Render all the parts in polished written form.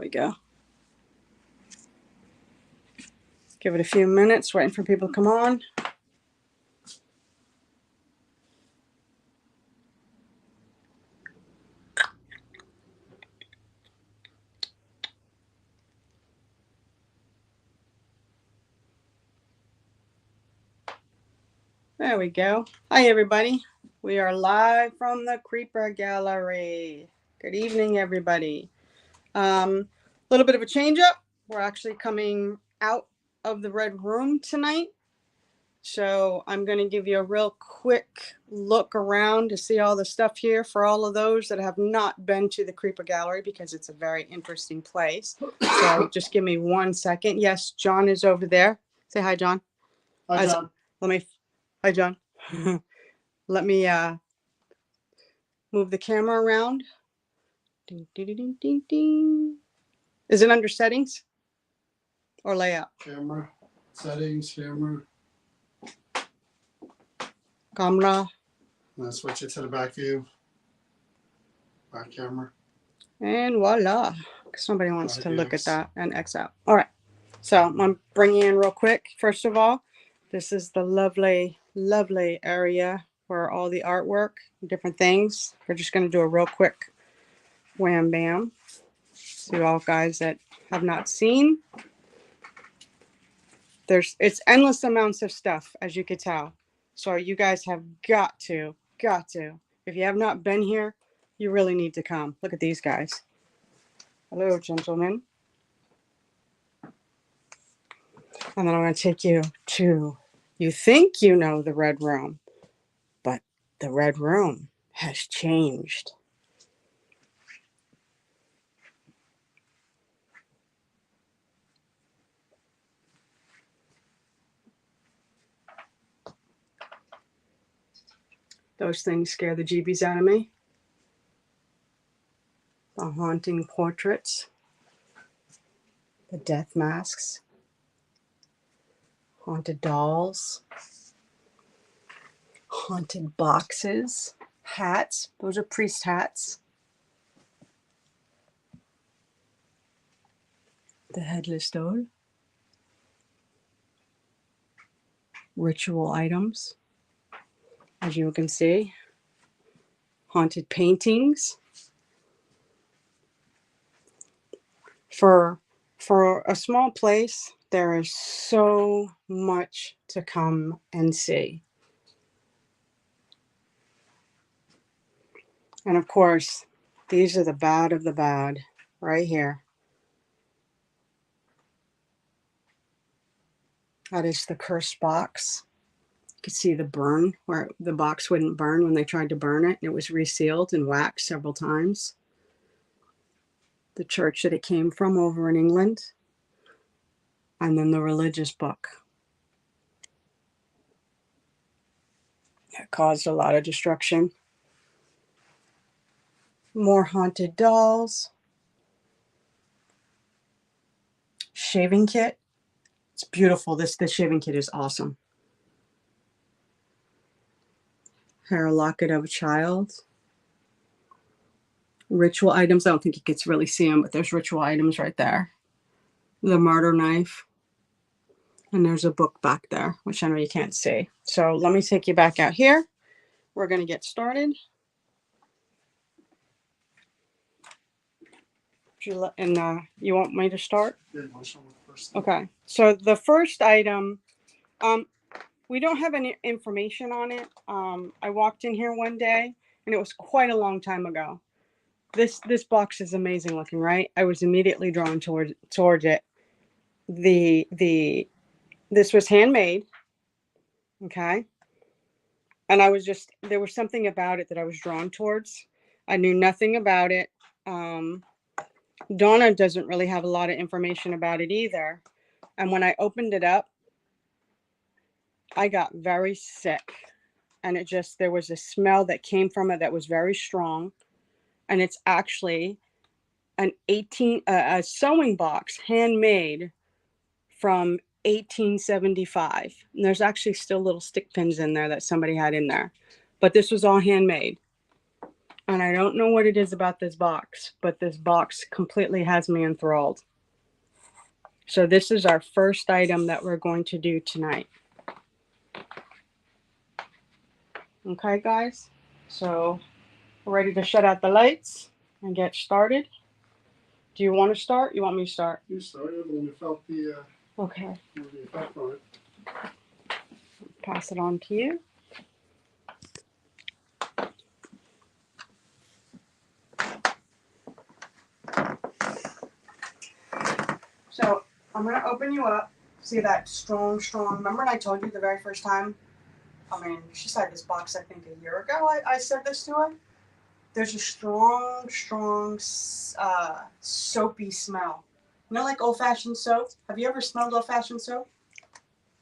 we go. Give it a few minutes, waiting for people to come on. There we go. Hi, everybody. We are live from the Creeper Gallery. Good evening, everybody. A little bit of a change up. We're actually coming out of the red room tonight. So I'm going to give you a real quick look around to see all the stuff here for all of those that have not been to the Creeper Gallery, because it's a very interesting place. So just give me 1 second. Yes, John is over there. Say hi, John. Hi, John. Hi, John. Let me move the camera around. Ding, ding, ding, ding, ding. Is it under settings or layout? Camera, settings, camera. Camera. And switch it to the back view. Back camera. And voila. Somebody wants to look at that and X out. All right. So I'm bringing in real quick. First of all, this is the lovely, lovely area where all the artwork, different things. We're just going to do a real quick wham bam. To all guys that have not seen. It's endless amounts of stuff, as you could tell. So you guys have got to. If you have not been here, you really need to come. Look at these guys. Hello, gentlemen. And then I'm going to take you to, you think you know the Red Room, but the Red Room has changed. Those things scare the jeebies out of me. The haunting portraits. The death masks. Haunted dolls. Haunted boxes. Hats. Those are priest hats. The headless doll. Ritual items. As you can see. Haunted paintings. For a small place, there is so much to come and see. And of course, these are the bad of the bad right here. That is the cursed box. You can see the burn where the box wouldn't burn when they tried to burn it. It was resealed and waxed several times. The church that it came from over in England. And then the religious book. It caused a lot of destruction. More haunted dolls. Shaving kit. It's beautiful. This shaving kit is awesome. Hair locket of a child. Ritual items. I don't think you can really see them, but there's ritual items right there. The murder knife. And there's a book back there, which I know you can't see. So let me take you back out here. We're going to get started. And you want me to start? Yeah, I'll show the first. Okay. So the first item, we don't have any information on it. I walked in here one day, and it was quite a long time ago. This box is amazing looking, right? I was immediately drawn towards it. This was handmade. Okay. And there was something about it that I was drawn towards. I knew nothing about it. Donna doesn't really have a lot of information about it either. And when I opened it up, I got very sick. And there was a smell that came from it that was very strong. And it's actually a sewing box, handmade from 1875. And there's actually still little stick pins in there that somebody had in there. But this was all handmade. And I don't know what it is about this box, but this box completely has me enthralled. So this is our first item that we're going to do tonight. Okay, guys? So we're ready to shut out the lights and get started. Do you want to start? You want me to start? You started when you felt the Okay. effect on it. Pass it on to you. So I'm going to open you up. See that strong. Remember when I told you the very first time? I mean, she had this box, I think, a year ago. I said this to her. There's a strong, soapy smell. You know, like old-fashioned soap? Have you ever smelled old-fashioned soap?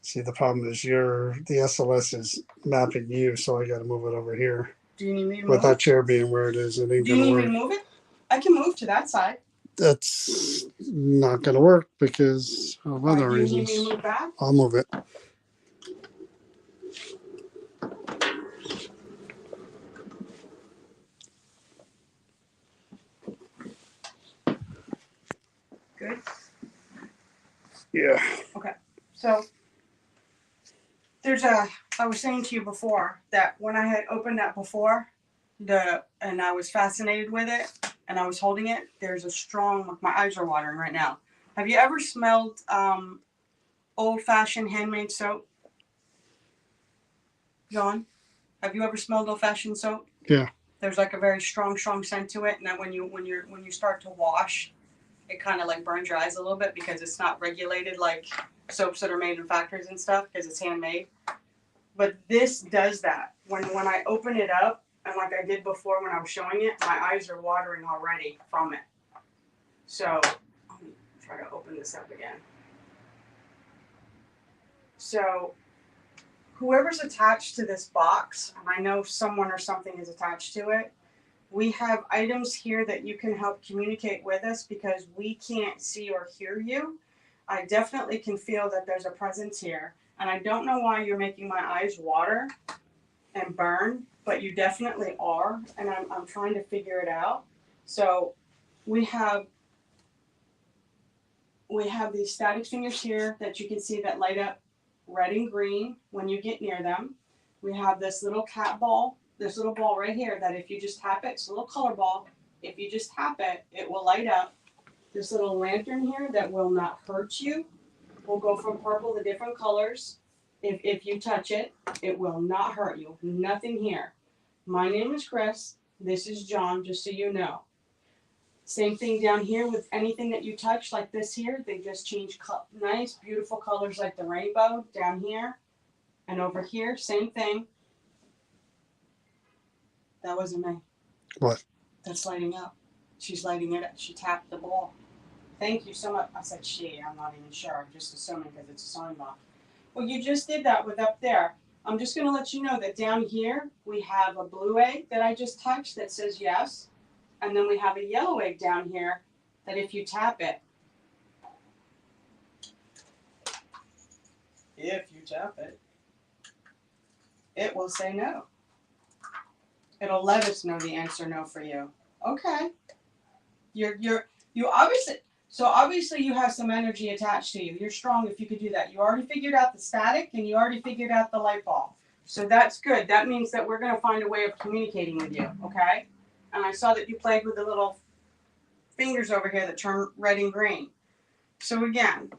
See, the problem is the SLS is mapping you, so I got to move it over here. Do you need me to move With that it? chair being where it is, it ain't Do you gonna need work. me to move it? I can move to that side. That's not gonna work because of Why, other do you need reasons. me to move back? I'll move it. Good. Yeah. Okay. So I was saying to you before that when I had opened that before, and I was fascinated with it and I was holding it, there's a strong, my eyes are watering right now. Have you ever smelled old-fashioned handmade soap? John, have you ever smelled old-fashioned soap? Yeah. There's like a very strong scent to it, and that when you start to wash, it kind of like burns your eyes a little bit because it's not regulated like soaps that are made in factories and stuff because it's handmade. But this does that. When I open it up, and like I did before when I was showing it, my eyes are watering already from it. So let me try to open this up again. So whoever's attached to this box, and I know someone or something is attached to it, we have items here that you can help communicate with us because we can't see or hear you. I definitely can feel that there's a presence here. And I don't know why you're making my eyes water and burn, but you definitely are. And I'm trying to figure it out. So we have these static fingers here that you can see that light up red and green when you get near them. We have this little cat ball, this little ball right here that if you just tap it, it's a little color ball. If you just tap it, it will light up. This little lantern here that will not hurt you will go from purple to different colors. If you touch it, it will not hurt you. Nothing here. My name is Chris. This is John, just so you know. Same thing down here with anything that you touch, like this here. They just change nice, beautiful colors like the rainbow down here. And over here, same thing. That wasn't me. What? That's lighting up. She's lighting it up. She tapped the ball. Thank you so much. I said she. I'm not even sure. I'm just assuming because it's a sign box. Well, you just did that with up there. I'm just going to let you know that down here we have a blue egg that I just touched that says yes. And then we have a yellow egg down here that if you tap it, it will say no. It'll let us know the answer no for you. Okay. You obviously you have some energy attached to you. You're strong if you could do that. You already figured out the static and you already figured out the light bulb. So that's good. That means that we're going to find a way of communicating with you, okay? And I saw that you played with the little fingers over here that turn red and green. So again,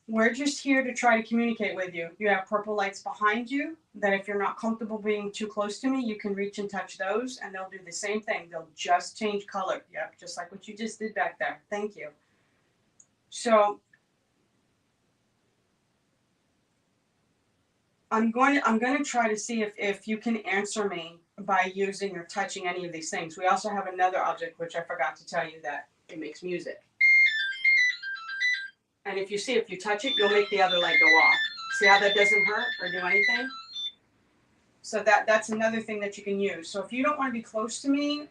we're just here to try to communicate with you. You have purple lights behind you that if you're not comfortable being too close to me, you can reach and touch those and they'll do the same thing. They'll just change color. Yep, just like what you just did back there. Thank you. So I'm going to try to see if you can answer me by using or touching any of these things. We also have another object which I forgot to tell you that it makes music. And if you touch it, you'll make the other light go off. See how that doesn't hurt or do anything? So that's another thing that you can use. So if you don't want to be close to me,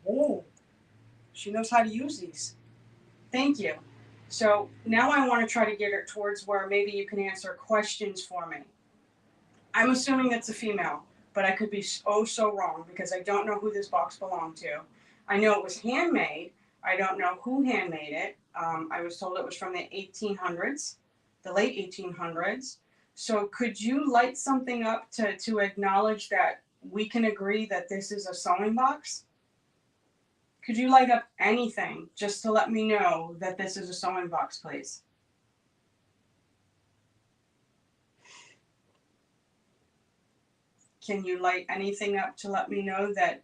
oh, she knows how to use these. Thank you. So now I want to try to get her towards where maybe you can answer questions for me. I'm assuming it's a female, but I could be so wrong because I don't know who this box belonged to. I know it was handmade. I don't know who handmade it. I was told it was from the 1800s, the late 1800s. So could you light something up to acknowledge that we can agree that this is a sewing box? Could you light up anything just to let me know that this is a sewing box, please? Can you light anything up to let me know that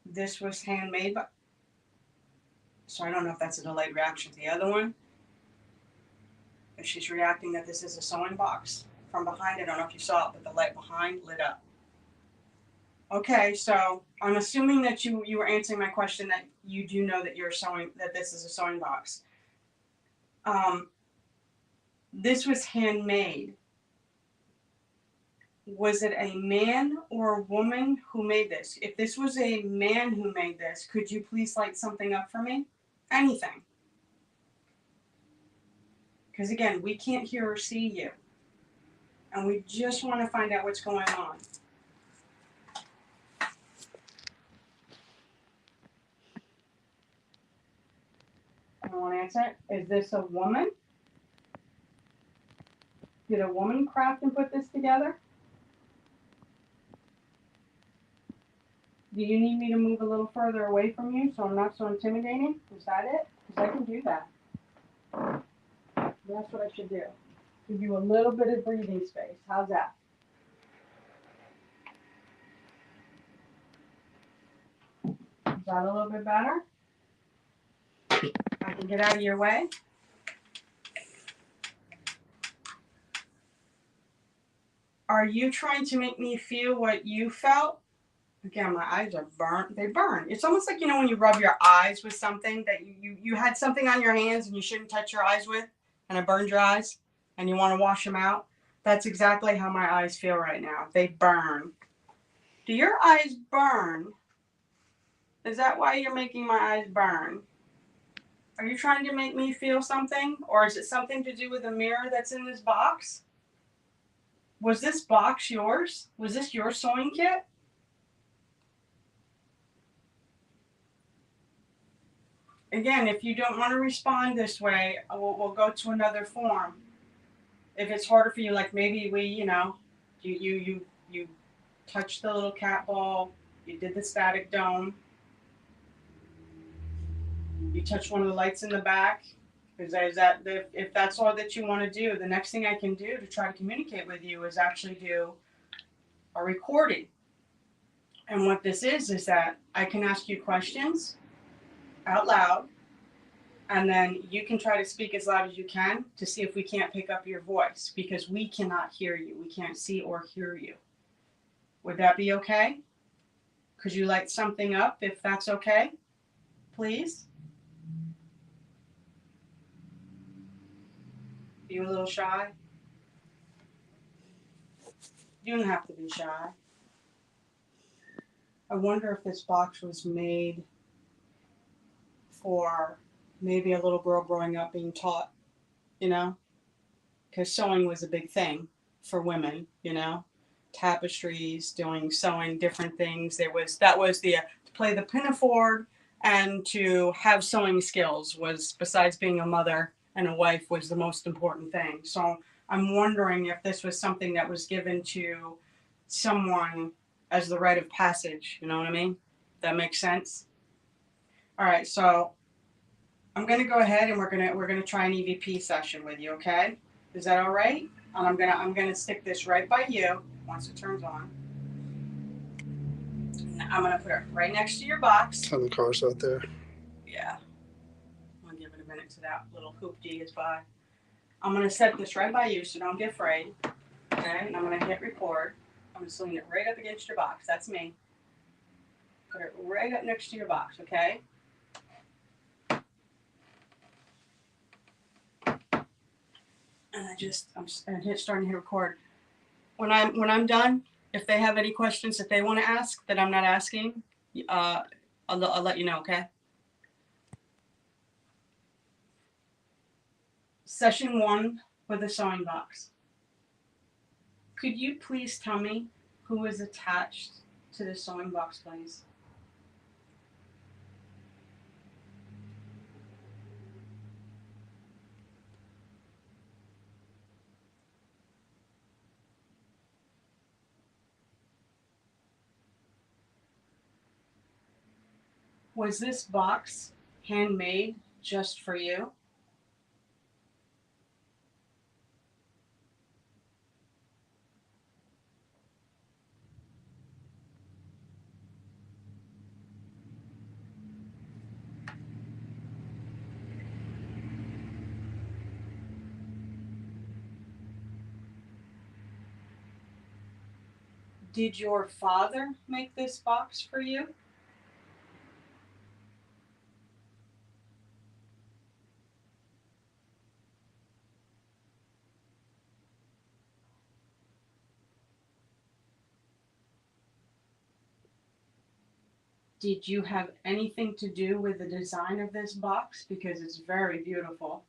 this was handmade? So I don't know if that's a delayed reaction to the other one. If she's reacting that this is a sewing box from behind, I don't know if you saw it, but the light behind lit up. Okay, so I'm assuming that you were answering my question that you do know that you're sewing, that this is a sewing box. This was handmade. Was it a man or a woman who made this? If this was a man who made this, could you please light something up for me? Anything. Because again, we can't hear or see you. And we just want to find out what's going on. I want to answer it. Is this a woman? Did a woman craft and put this together? Do you need me to move a little further away from you so I'm not so intimidating? Is that it? Because I can do that. That's what I should do. Give you a little bit of breathing space. How's that? Is that a little bit better? I can get out of your way. Are you trying to make me feel what you felt? Again, my eyes are burnt. They burn. It's almost like, when you rub your eyes with something that you had something on your hands and you shouldn't touch your eyes with, and it burned your eyes, and you want to wash them out. That's exactly how my eyes feel right now. They burn. Do your eyes burn? Is that why you're making my eyes burn? Are you trying to make me feel something? Or is it something to do with the mirror that's in this box? Was this box yours? Was this your sewing kit? Again, if you don't want to respond this way, we'll go to another form. If it's harder for you, like maybe you touched the little cat ball, you did the static dome, you touched one of the lights in the back. If that's all that you want to do, the next thing I can do to try to communicate with you is actually do a recording. And what this is that I can ask you questions out loud, and then you can try to speak as loud as you can to see if we can't pick up your voice, because we cannot hear you. We can't see or hear you. Would that be okay? Could you light something up if that's okay, please? Are you a little shy? You don't have to be shy. I wonder if this box was made for maybe a little girl growing up being taught, because sewing was a big thing for women, tapestries, sewing, different things. That was the to play the pinafore and to have sewing skills was, besides being a mother and a wife, was the most important thing. So I'm wondering if this was something that was given to someone as the rite of passage. You know what I mean? That makes sense. All right, so I'm gonna go ahead and we're gonna try an EVP session with you. Okay? Is that all right? And I'm gonna stick this right by you once it turns on. And I'm gonna put it right next to your box. And the car's out there. Yeah. I'm gonna give it a minute to that little hoopty is by. I'm gonna set this right by you, so don't be afraid. Okay? And I'm gonna hit record. I'm just leaning it right up against your box. That's me. Put it right up next to your box. Okay? And I'm starting to hit record. When I'm done, if they have any questions that they want to ask that I'm not asking, I'll let you know. Okay. Session 1 with the sewing box. Could you please tell me who is attached to the sewing box, please? Was this box handmade just for you? Did your father make this box for you? Did you have anything to do with the design of this box? Because it's very beautiful.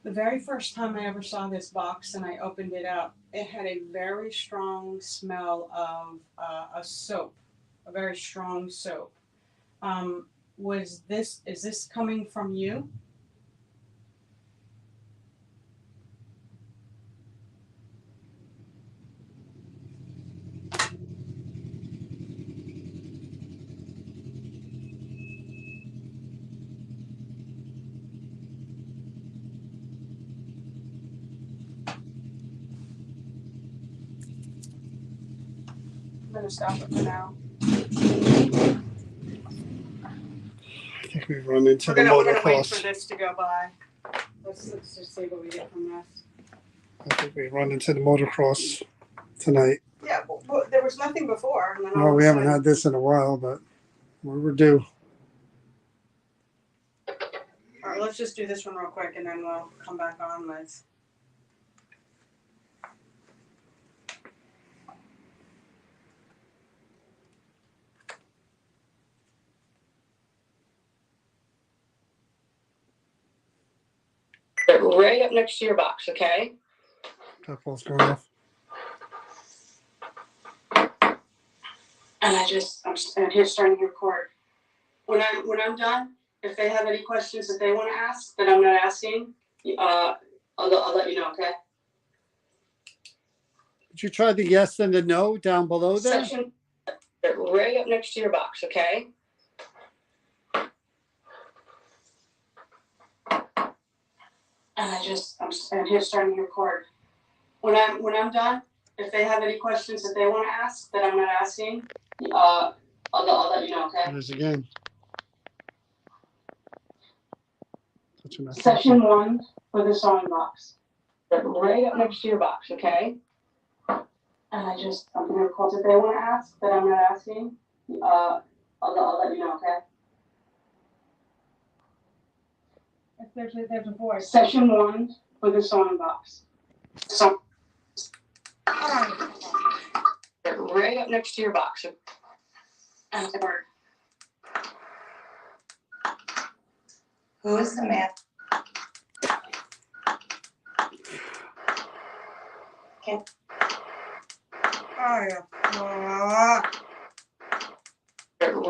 The very first time I ever saw this box and I opened it up, it had a very strong smell of a soap, a very strong soap. Is this coming from you? I'm gonna stop it for now. I think we've run into the We're gonna wait for motocross. this to go by. Let's just see what we get from this. I think we run into the motocross tonight. Yeah, but there was nothing before. And then all No, of we a haven't sudden- had this in a while, but we're due. All right, let's just do this one real quick and then we'll come back on with. Right up next to your box, okay? That ball's going off. And I'm here starting to record. When I'm done, if they have any questions that they want to ask that I'm not asking, I'll let you know, okay? Did you try the yes and the no down below there? Section right up next to your box, okay? And I'm here starting to record. When I'm done, if they have any questions that they want to ask that I'm not asking, I'll let you know, okay? There's again. Such a mess. Section 1 for the sewing box. Right up next to your box, okay? And I'm gonna record if they want to ask that I'm not asking. I'll let you know, okay? If there's a voice. Section 1 for the sewing box. So right up next to your box. And Who is the man?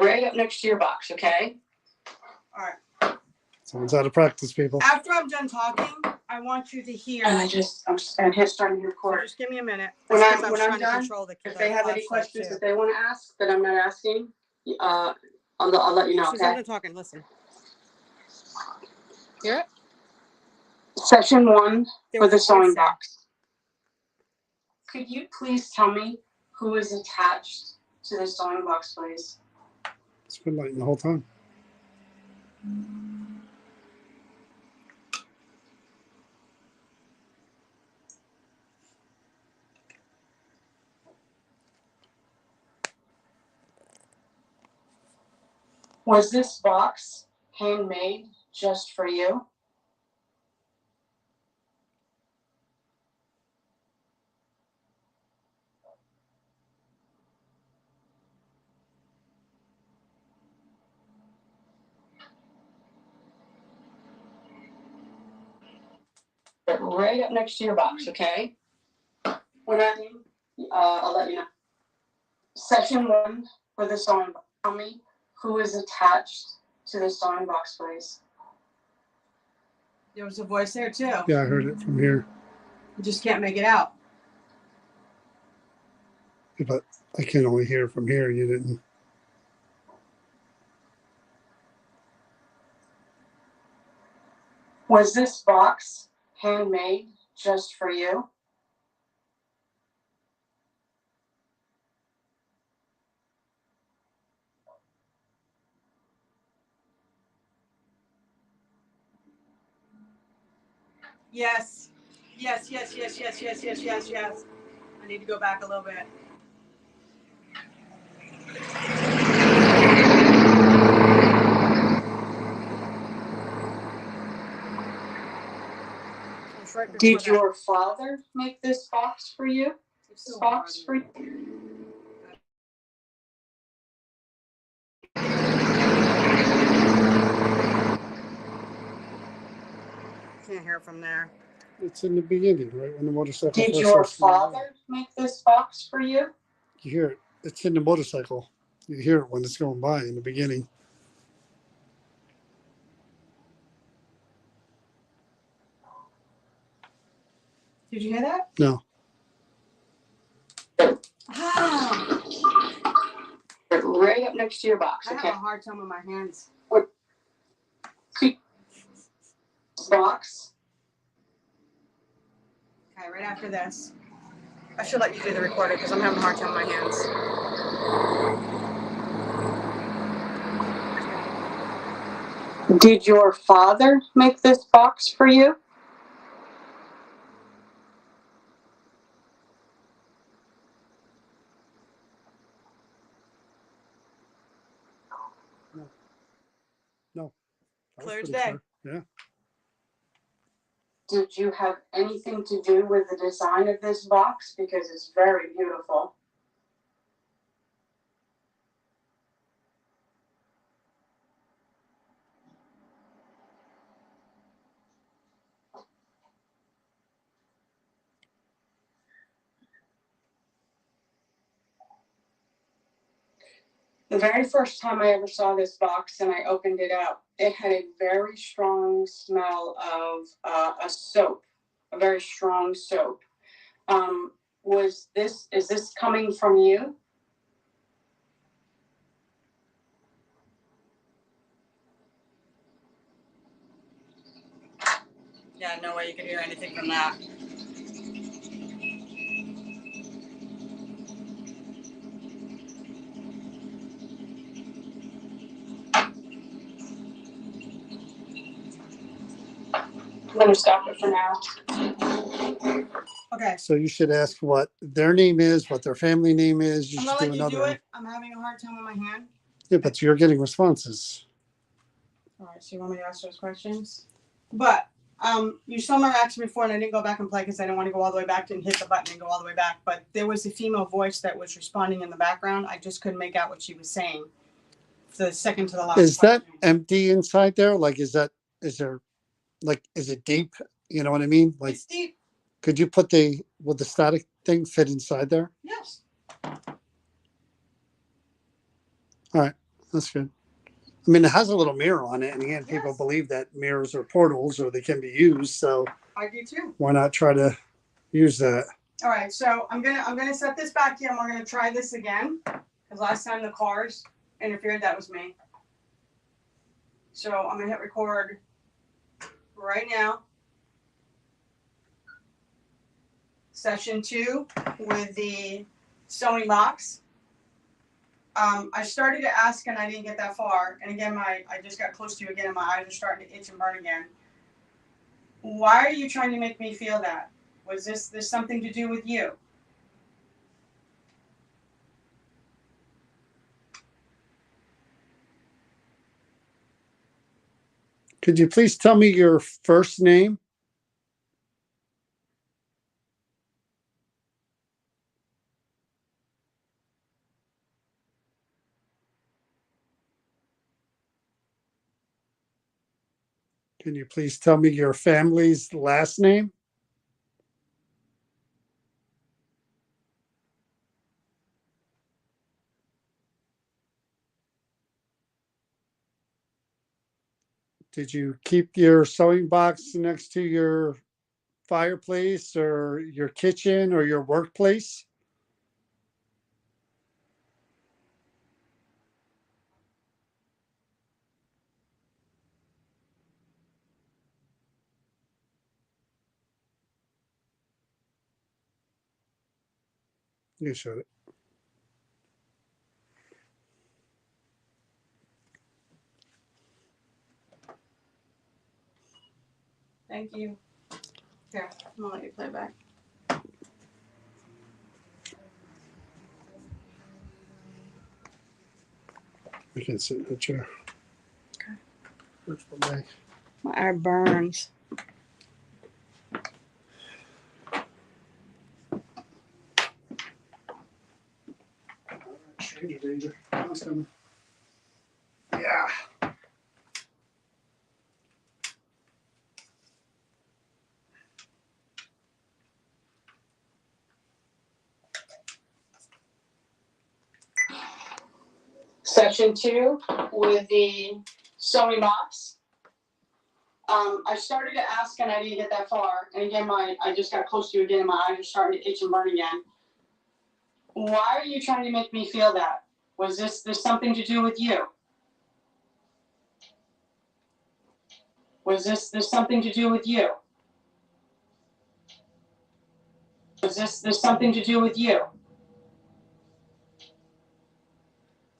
right up next to your box, okay? Someone's out of practice, people. After I'm done talking, I want you to hear. And I'm here starting to record. Just give me a minute. When I'm done, if they have any questions that they want to ask that I'm not asking, I'll let you know. She's Okay. not talking. Listen. Hear it? Section 1 There for was the a sewing voice there. box. Could you please tell me who is attached to the sewing box, please? It's been lighting the whole time. Was this box handmade just for you? right up next to your box, okay? When I'll let you know. Session 1 for the sewing box. Tell me who is attached to the sewing box, please. There was a voice there too. Yeah, I heard it from here. You just can't make it out. But I can only hear from here. You didn't. Was this box handmade just for you? Yes. Yes, yes, yes, yes, yes, yes, yes, yes. I need to go back a little bit. Did your father make this box for you? This box for you? Can't hear from there. It's in the beginning, right when the motorcycle. Did first your starts to move. father make this box for you? You hear it. It's in the motorcycle. You hear it when it's going by in the beginning. Did you hear that? No. Ah. Right up next to your box. I have a hard time with my hands. What? Box. Okay, right after this. I should let you do the recording because I'm having a hard time with my hands. Did your father make this box for you? No. Clear as day. Yeah. Did you have anything to do with the design of this box? Because it's very beautiful. The very first time I ever saw this box and I opened it up, it had a very strong smell of a soap, a very strong soap. Is this coming from you? Yeah, no way you could hear anything from that. I'm going to stop it for now. Okay. So you should ask what their name is, what their family name is. You I'm should going do to let you do another. it. I'm having a hard time with my hand. Yeah, but you're getting responses. All right, so you want me to ask those questions? But you saw my reaction before, and I didn't go back and play because I didn't want to go all the way back and hit the button and go all the way back. But there was a female voice that was responding in the background. I just couldn't make out what she was saying. The second to the last. Is that question. empty inside there? Like, is there, like, is it deep? You know what I mean? Like, It's deep. could you would the static thing fit inside there? Yes. All right, that's good. I mean, it has a little mirror on it, and again, people Yes. believe that mirrors are portals or they can be used. So I do too. why not try to use that? All right, so I'm gonna set this back here, and we're gonna try this again because last time the cars interfered. That was me. So I'm gonna hit record right now. Session 2 with the sewing box. I started to ask and I didn't get that far. And again, I just got close to you again and my eyes are starting to itch and burn again. Why are you trying to make me feel that? Was this something to do with you? Could you please tell me your first name? Can you please tell me your family's last name? Did you keep your sewing box next to your fireplace or your kitchen or your workplace? You showed it. Thank you. Here, I'm gonna let you play back. I can sit in the chair. Okay. Works for me. My eye burns. Stranger danger. Mom's coming. Yeah. Section 2 with the sewing box. I started to ask and I didn't get that far. And again, I just got close to you again and my eyes are starting to itch and burn again. Why are you trying to make me feel that? Was this something to do with you? Was this something to do with you? Was this something to do with you?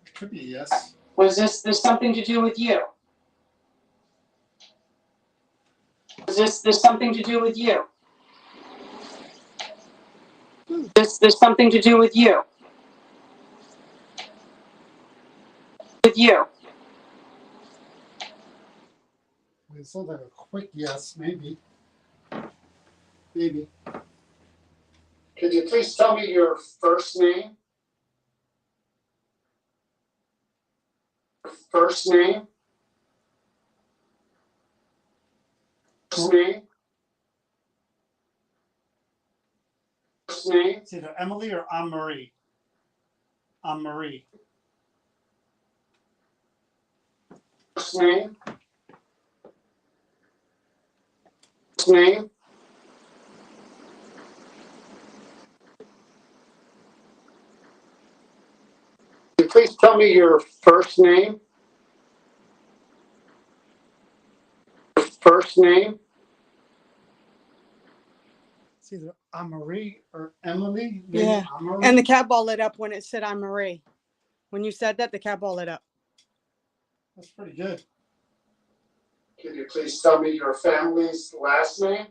It could be yes. Was this something to do with you? Was this something to do with you? This something to do with you? With you? It sounds like a quick yes, maybe. Maybe. Could you please tell me your first name? First name? First name? First name? It's either Emily or Anne-Marie. Anne-Marie. First name? First name? Could you please tell me your first name? First name? It's either Anne-Marie or Emily. Maybe Yeah. Anne-Marie. And the cat ball lit up when it said I'm Marie. When you said that, the cat ball lit up. That's pretty good. Could you please tell me your family's last name?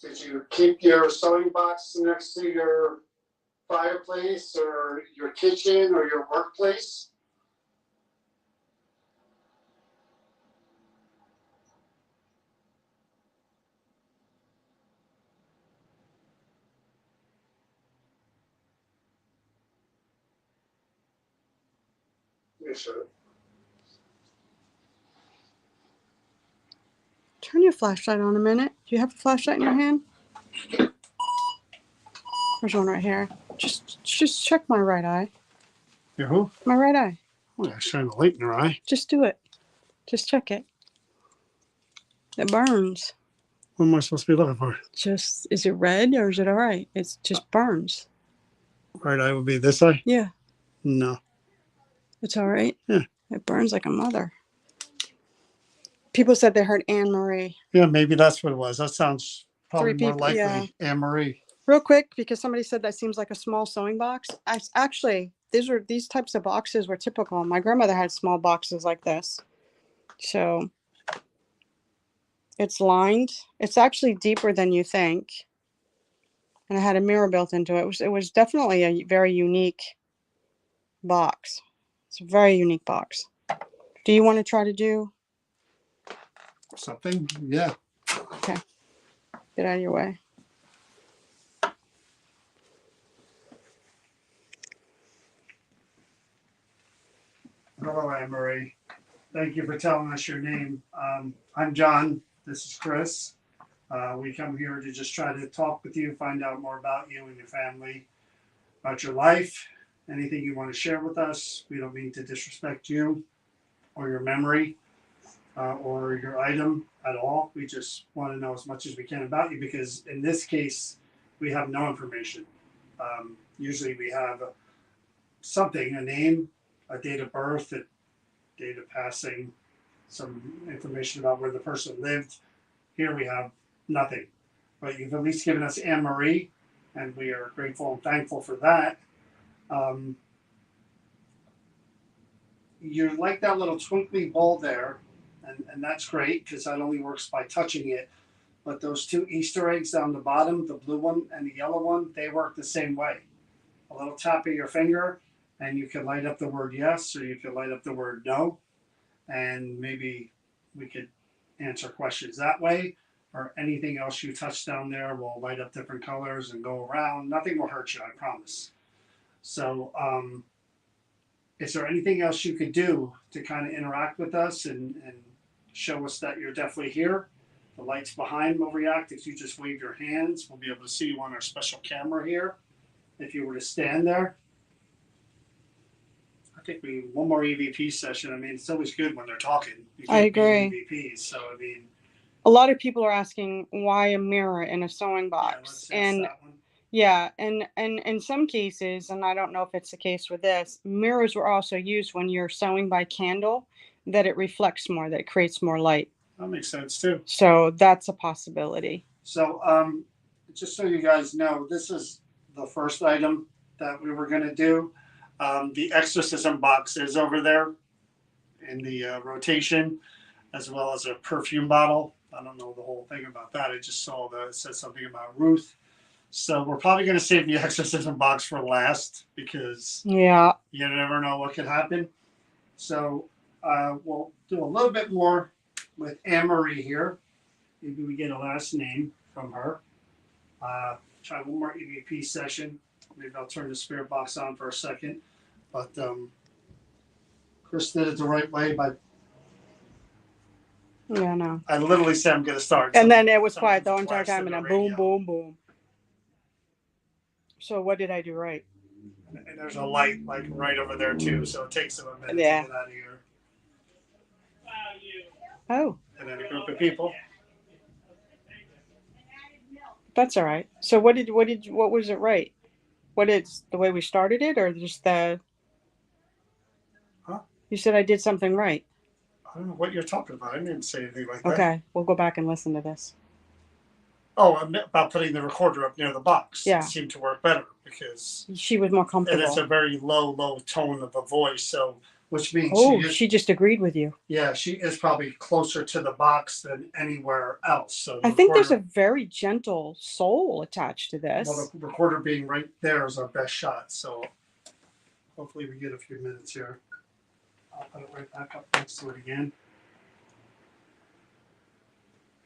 Did you keep your sewing box next to your fireplace or your kitchen or your workplace? Yes, sir. Turn your flashlight on a minute. Do you have a flashlight in your hand? There's one right here. Just check my right eye. Your who? My right eye. Oh, I shine a light in your eye. Just do it. Just check it. It burns. What am I supposed to be looking for? Just, is it red or is it all right? It just burns. Right eye would be this eye? Yeah, No. it's all right. Yeah. It burns like a mother. People said they heard Anne Marie. Yeah, maybe that's what it was. That sounds probably 3 more people, likely. yeah. Anne-Marie. Real quick, because somebody said that seems like a small sewing box. Actually, these types of boxes were typical. My grandmother had small boxes like this. So it's lined. It's actually deeper than you think. And it had a mirror built into it. It was definitely a very unique box. It's a very unique box. Do you want to try to do? Something? Yeah. Okay. Get out of your way. Hello, Anne-Marie. Thank you for telling us your name. I'm John. This is Chris. We come here to just try to talk with you, find out more about you and your family, about your life, anything you want to share with us. We don't mean to disrespect you or your memory or your item at all. We just want to know as much as we can about you because in this case, we have no information. Usually we have something, a name, a date of birth, a date of passing, some information about where the person lived. Here we have nothing. But you've at least given us Anne Marie, and we are grateful and thankful for that. Um, you like that little twinkly ball there, and that's great because that only works by touching it. But those two Easter eggs down the bottom, the blue one and the yellow one, they work the same way. A little tap of your finger, and you can light up the word yes, or you can light up the word no, and maybe we could answer questions that way. Or anything else you touch down there will light up different colors and go around. Nothing will hurt you, I promise. So, is there anything else you could do to kind of interact with us and show us that you're definitely here? The lights behind will react. If you just wave your hands, we'll be able to see you on our special camera here. If you were to stand there, I think we need one more EVP session. I mean, it's always good when they're talking. You I can't beat agree. EVPs. So, I mean, A lot of people are asking why a mirror in a sewing yeah, box. let's ask And that one. yeah, and in some cases, and I don't know if it's the case with this, mirrors were also used when you're sewing by candle, that it reflects more, that it creates more light. That makes sense too. So that's a possibility. So, just so you guys know, this is the first item that we were going to do. The exorcism box is over there in the rotation, as well as a perfume bottle. I don't know the whole thing about that. I just saw that it said something about Ruth. So we're probably going to save the exorcism box for last because Yeah. you never know what could happen. So we'll do a little bit more with Anne Marie here. Maybe we get a last name from her. Try one more EVP session. Maybe I'll turn the spirit box on for a second. But Chris did it the right way by. Yeah, no. I literally said I'm going to start. And then it was quiet the entire time, and then boom, boom, boom. So what did I do right? And there's a light like right over there too, so it takes them a minute to get out of here. Oh. And then a group of people. That's all right. So what was it right? What is the way we started it, or just the? Huh? You said I did something right. I don't know what you're talking about. I didn't say anything like that. Okay, we'll go back and listen to this. Oh, about putting the recorder up near the box. Yeah. It seemed to work better because she was more comfortable. And it's a very low tone of a voice, so which means she just agreed with you. Yeah, she is probably closer to the box than anywhere else. So I think there's a very gentle soul attached to this. Well, the recorder being right there is our best shot. So hopefully we get a few minutes here. I'll put it right back up next to it again.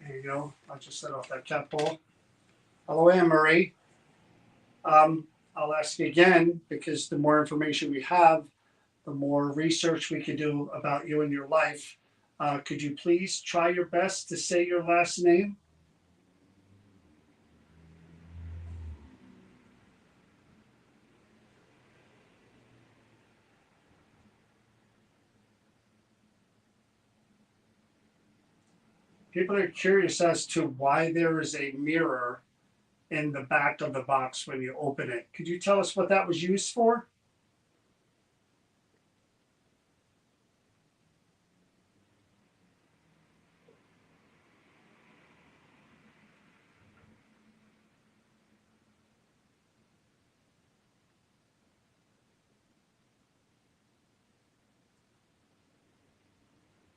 There you go. I'll just set off that cat ball. Hello, Anne Marie. I'll ask you again because the more information we have, the more research we can do about you and your life. Could you please try your best to say your last name? People are curious as to why there is a mirror in the back of the box when you open it. Could you tell us what that was used for?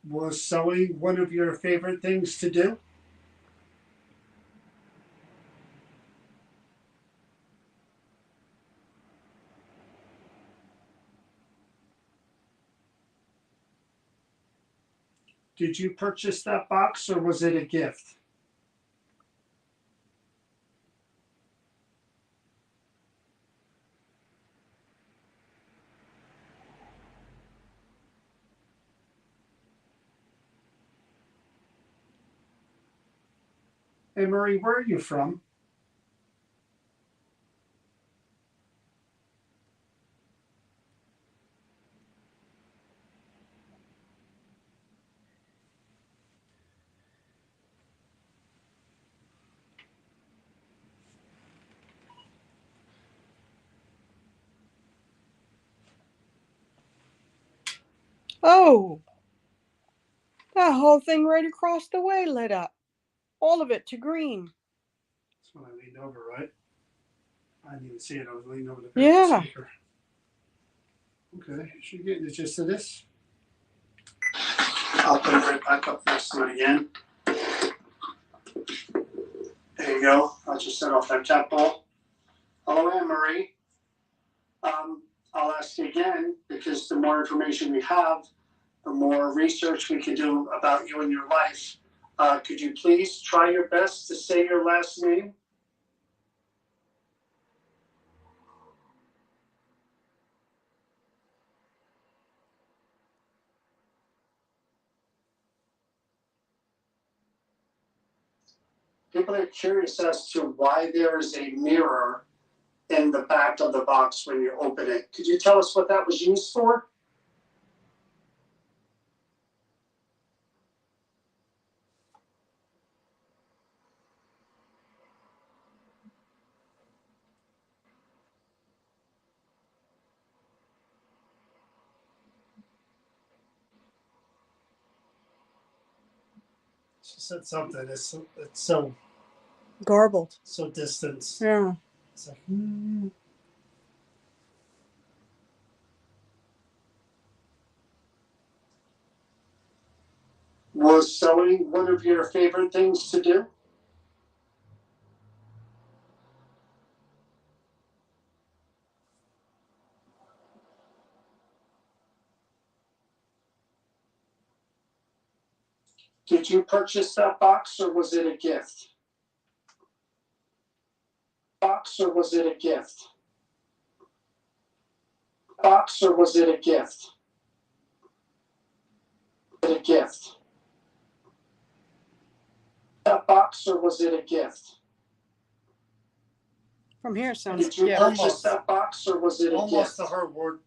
Was sewing one of your favorite things to do? Did you purchase that box or was it a gift? Hey, Marie, where are you from? Oh, that whole thing right across the way lit up. All of it to green. That's when I leaned over, right? I didn't even see it. I was leaning over the Yeah. speaker. Okay, should get the gist of this. I'll put it right back up next to it again. There you go. I'll just set off that cat ball. Hello, Anne Marie. I'll ask you again because the more information we have, the more research we can do about you and your life. Could you please try your best to say your last name? People are curious as to why there is a mirror in the back of the box when you open it. Could you tell us what that was used for? She said something. It's so Garbled. so distant. Yeah. It's like, Was sewing one of your favorite things to do? Did you purchase that box or was it a gift? Box or was it a gift? Box or was it a gift? A gift. That box or was it a gift? From here it sounds Did you yeah. purchase that box or was it a Almost gift? to her word.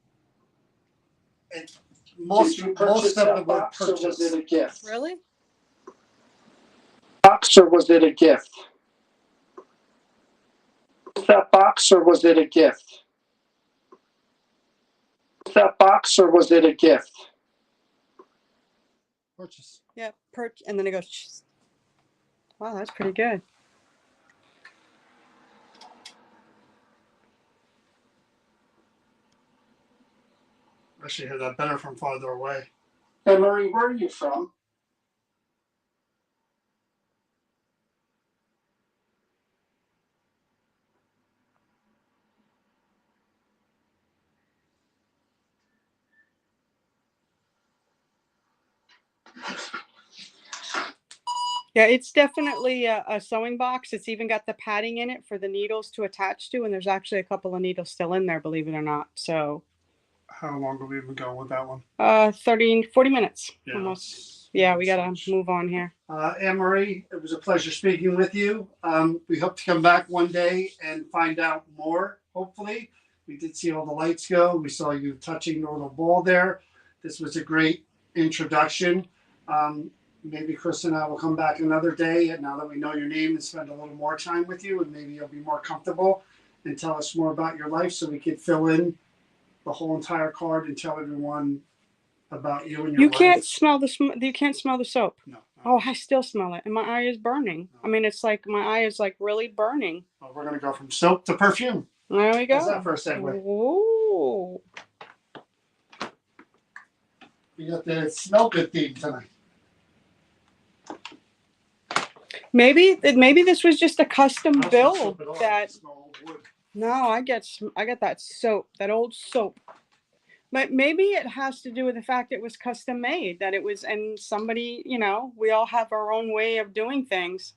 Did you purchase that box or was it a gift? Really? Box or was it a gift? That box or was it a gift? That box or was it a gift? Purchase. Yeah. And then it goes. Shh. Wow, that's pretty good. I should hear that better from farther away. Hey, Marie, where are you from? Yeah, it's definitely a sewing box. It's even got the padding in it for the needles to attach to, and there's actually a couple of needles still in there, believe it or not. So, How long have we been going with that one? 40 minutes Yeah. almost. Yeah, we gotta move on here. Anne Marie, it was a pleasure speaking with you. We hope to come back one day and find out more, hopefully. We did see all the lights go. We saw you touching the little ball there. This was a great introduction. Maybe Chris and I will come back another day, and now that we know your name, and spend a little more time with you, and maybe you'll be more comfortable and tell us more about your life so we could fill in the whole entire card and tell everyone about you and your You life. can't smell you can't smell the soap. No. Oh, I still smell it, and my eye is burning. I mean, it's like my eye is like really burning. Well, we're going to go from soap to perfume. There we go. How's that for a segue? Ooh. We got the smell good theme tonight. Maybe this was just a custom build that. Smell wood. No, I get that soap, that old soap. But maybe it has to do with the fact it was custom made, that it was, and somebody, we all have our own way of doing things.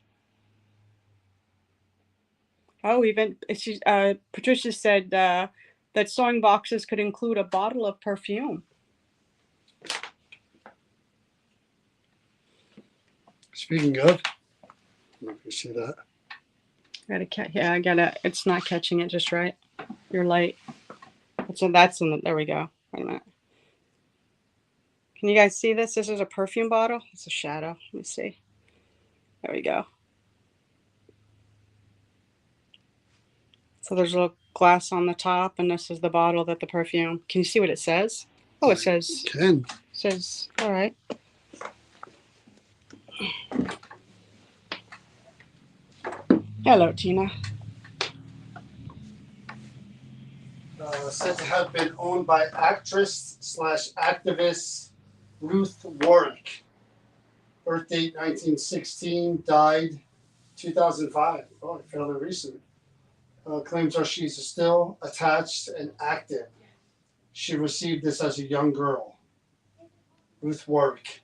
Oh, even Patricia said that sewing boxes could include a bottle of perfume. Speaking of, don't know if you see that. Yeah, I gotta. It's not catching it just right. Your light. That's in the. There we go. Wait a minute. Can you guys see this? This is a perfume bottle. It's a shadow. Let me see. There we go. So there's a little glass on the top, and this is the bottle that the perfume. Can you see what it says? Oh, it says. Ken. Says. All right. Hello, Tina. Said to have been owned by actress/activist Ruth Warwick. Birth date 1916, died 2005. Oh, fairly recent. Claims are she's still attached and active. She received this as a young girl. Ruth Warwick,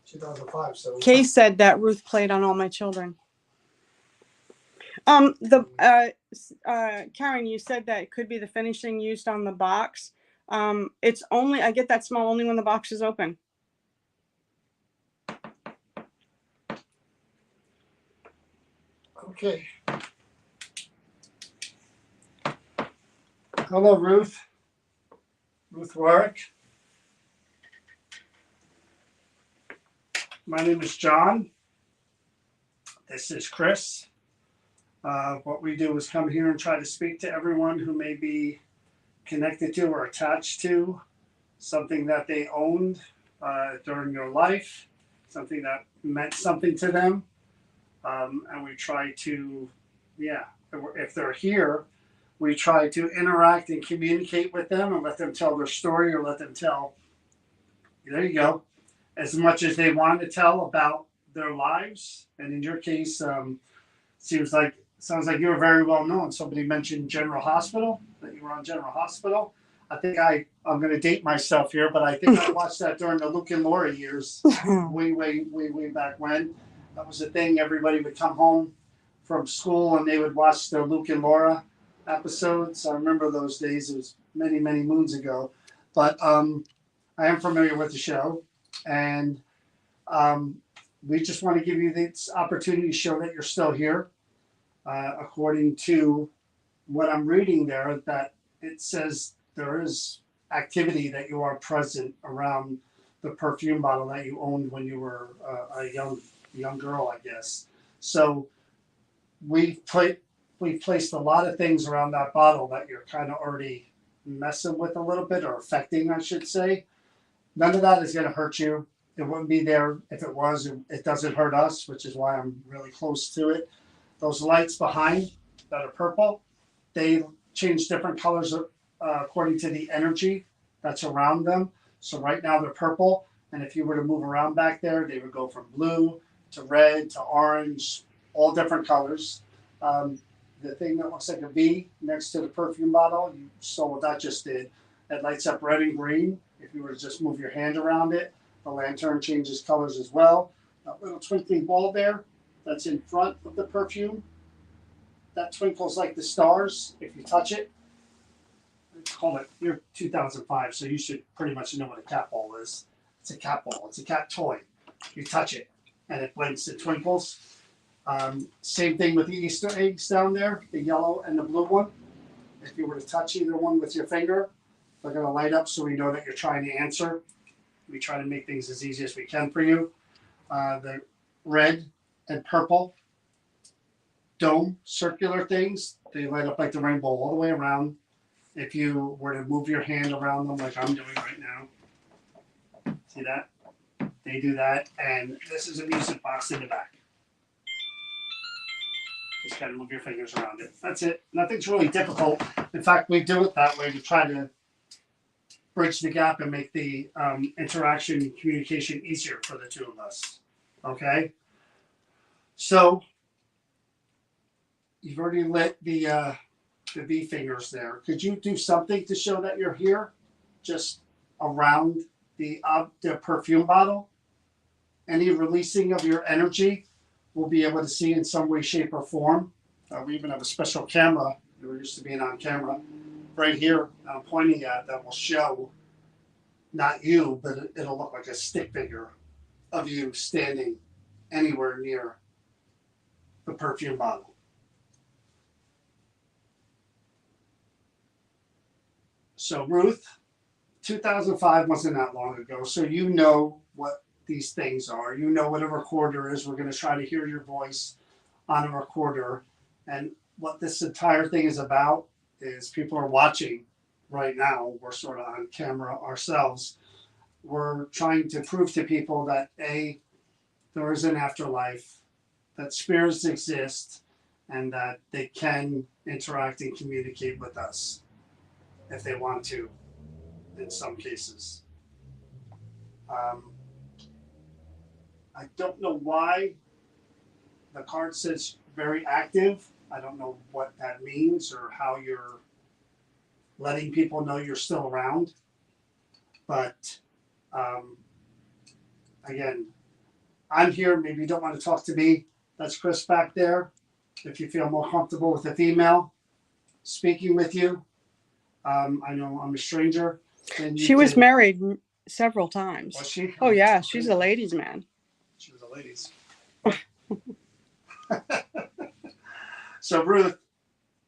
2005. So Kay said that Ruth played on All My Children. Karen, you said that it could be the finishing used on the box. It's only, I get that smell only when the box is open. okay. Hello, Ruth. Ruth Warwick. My name is John. This is Chris. What we do is come here and try to speak to everyone who may be connected to or attached to something that they owned during their life, something that meant something to them. And we try to, if they're here, we try to interact and communicate with them and let them tell their story or let them tell, there you go, as much as they want to tell about their lives. And in your case, sounds like you were very well known. Somebody mentioned General Hospital, that you were on General Hospital. I think I'm going to date myself here, but I think I watched that during the Luke and Laura years, way back when. That was the thing. Everybody would come home from school and they would watch the Luke and Laura episodes. I remember those days. It was many, many moons ago. But I am familiar with the show. And we just want to give you this opportunity to show that you're still here. According to what I'm reading there, that it says there is activity that you are present around the perfume bottle that you owned when you were a young girl, I guess. So we've placed a lot of things around that bottle that you're kind of already messing with a little bit, or affecting, I should say. None of that is going to hurt you. It wouldn't be there if it was. It doesn't hurt us, which is why I'm really close to it. Those lights behind that are purple, they change different colors according to the energy that's around them. So right now they're purple, and if you were to move around back there, they would go from blue to red to orange, all different colors. The thing that looks like a V next to the perfume bottle, you saw what that just did. That lights up red and green. If you were to just move your hand around it, the lantern changes colors as well. That little twinkling ball there, that's in front of the perfume, that twinkles like the stars if you touch it. You're 2005, so you should pretty much know what a cat ball is. It's a cat ball. It's a cat toy. You touch it, and it blinks. It twinkles. Same thing with the Easter eggs down there, the yellow and the blue one. If you were to touch either one with your finger, they're going to light up so we know that you're trying to answer. We try to make things as easy as we can for you. The red and purple dome circular things, they light up like the rainbow all the way around. If you were to move your hand around them like I'm doing right now, see that? They do that, and this is a music box in the back. Just gotta move your fingers around it. That's it. Nothing's really difficult. In fact, we do it that way to try to bridge the gap and make the interaction and communication easier for the two of us. Okay? So, you've already lit the V fingers there. Could you do something to show that you're here? Just around the perfume bottle? Any releasing of your energy we'll be able to see in some way, shape, or form. We even have a special camera. We're used to being on camera. Right here, I'm pointing at, that will show not you, but it'll look like a stick figure of you standing anywhere near the perfume bottle. So Ruth, 2005 wasn't that long ago, so you know what these things are. You know what a recorder is. We're going to try to hear your voice on a recorder. And what this entire thing is about is people are watching right now. We're sort of on camera ourselves. We're trying to prove to people that A, there is an afterlife, that spirits exist, and that they can interact and communicate with us if they want to, in some cases. I don't know why the card says very active. I don't know what that means or how you're letting people know you're still around. But again, I'm here. Maybe you don't want to talk to me. That's Chris back there. If you feel more comfortable with a female speaking with you, I know I'm a stranger. She was married several times. Was she? Oh yeah, she's a ladies' man. She was a ladies. So Ruth,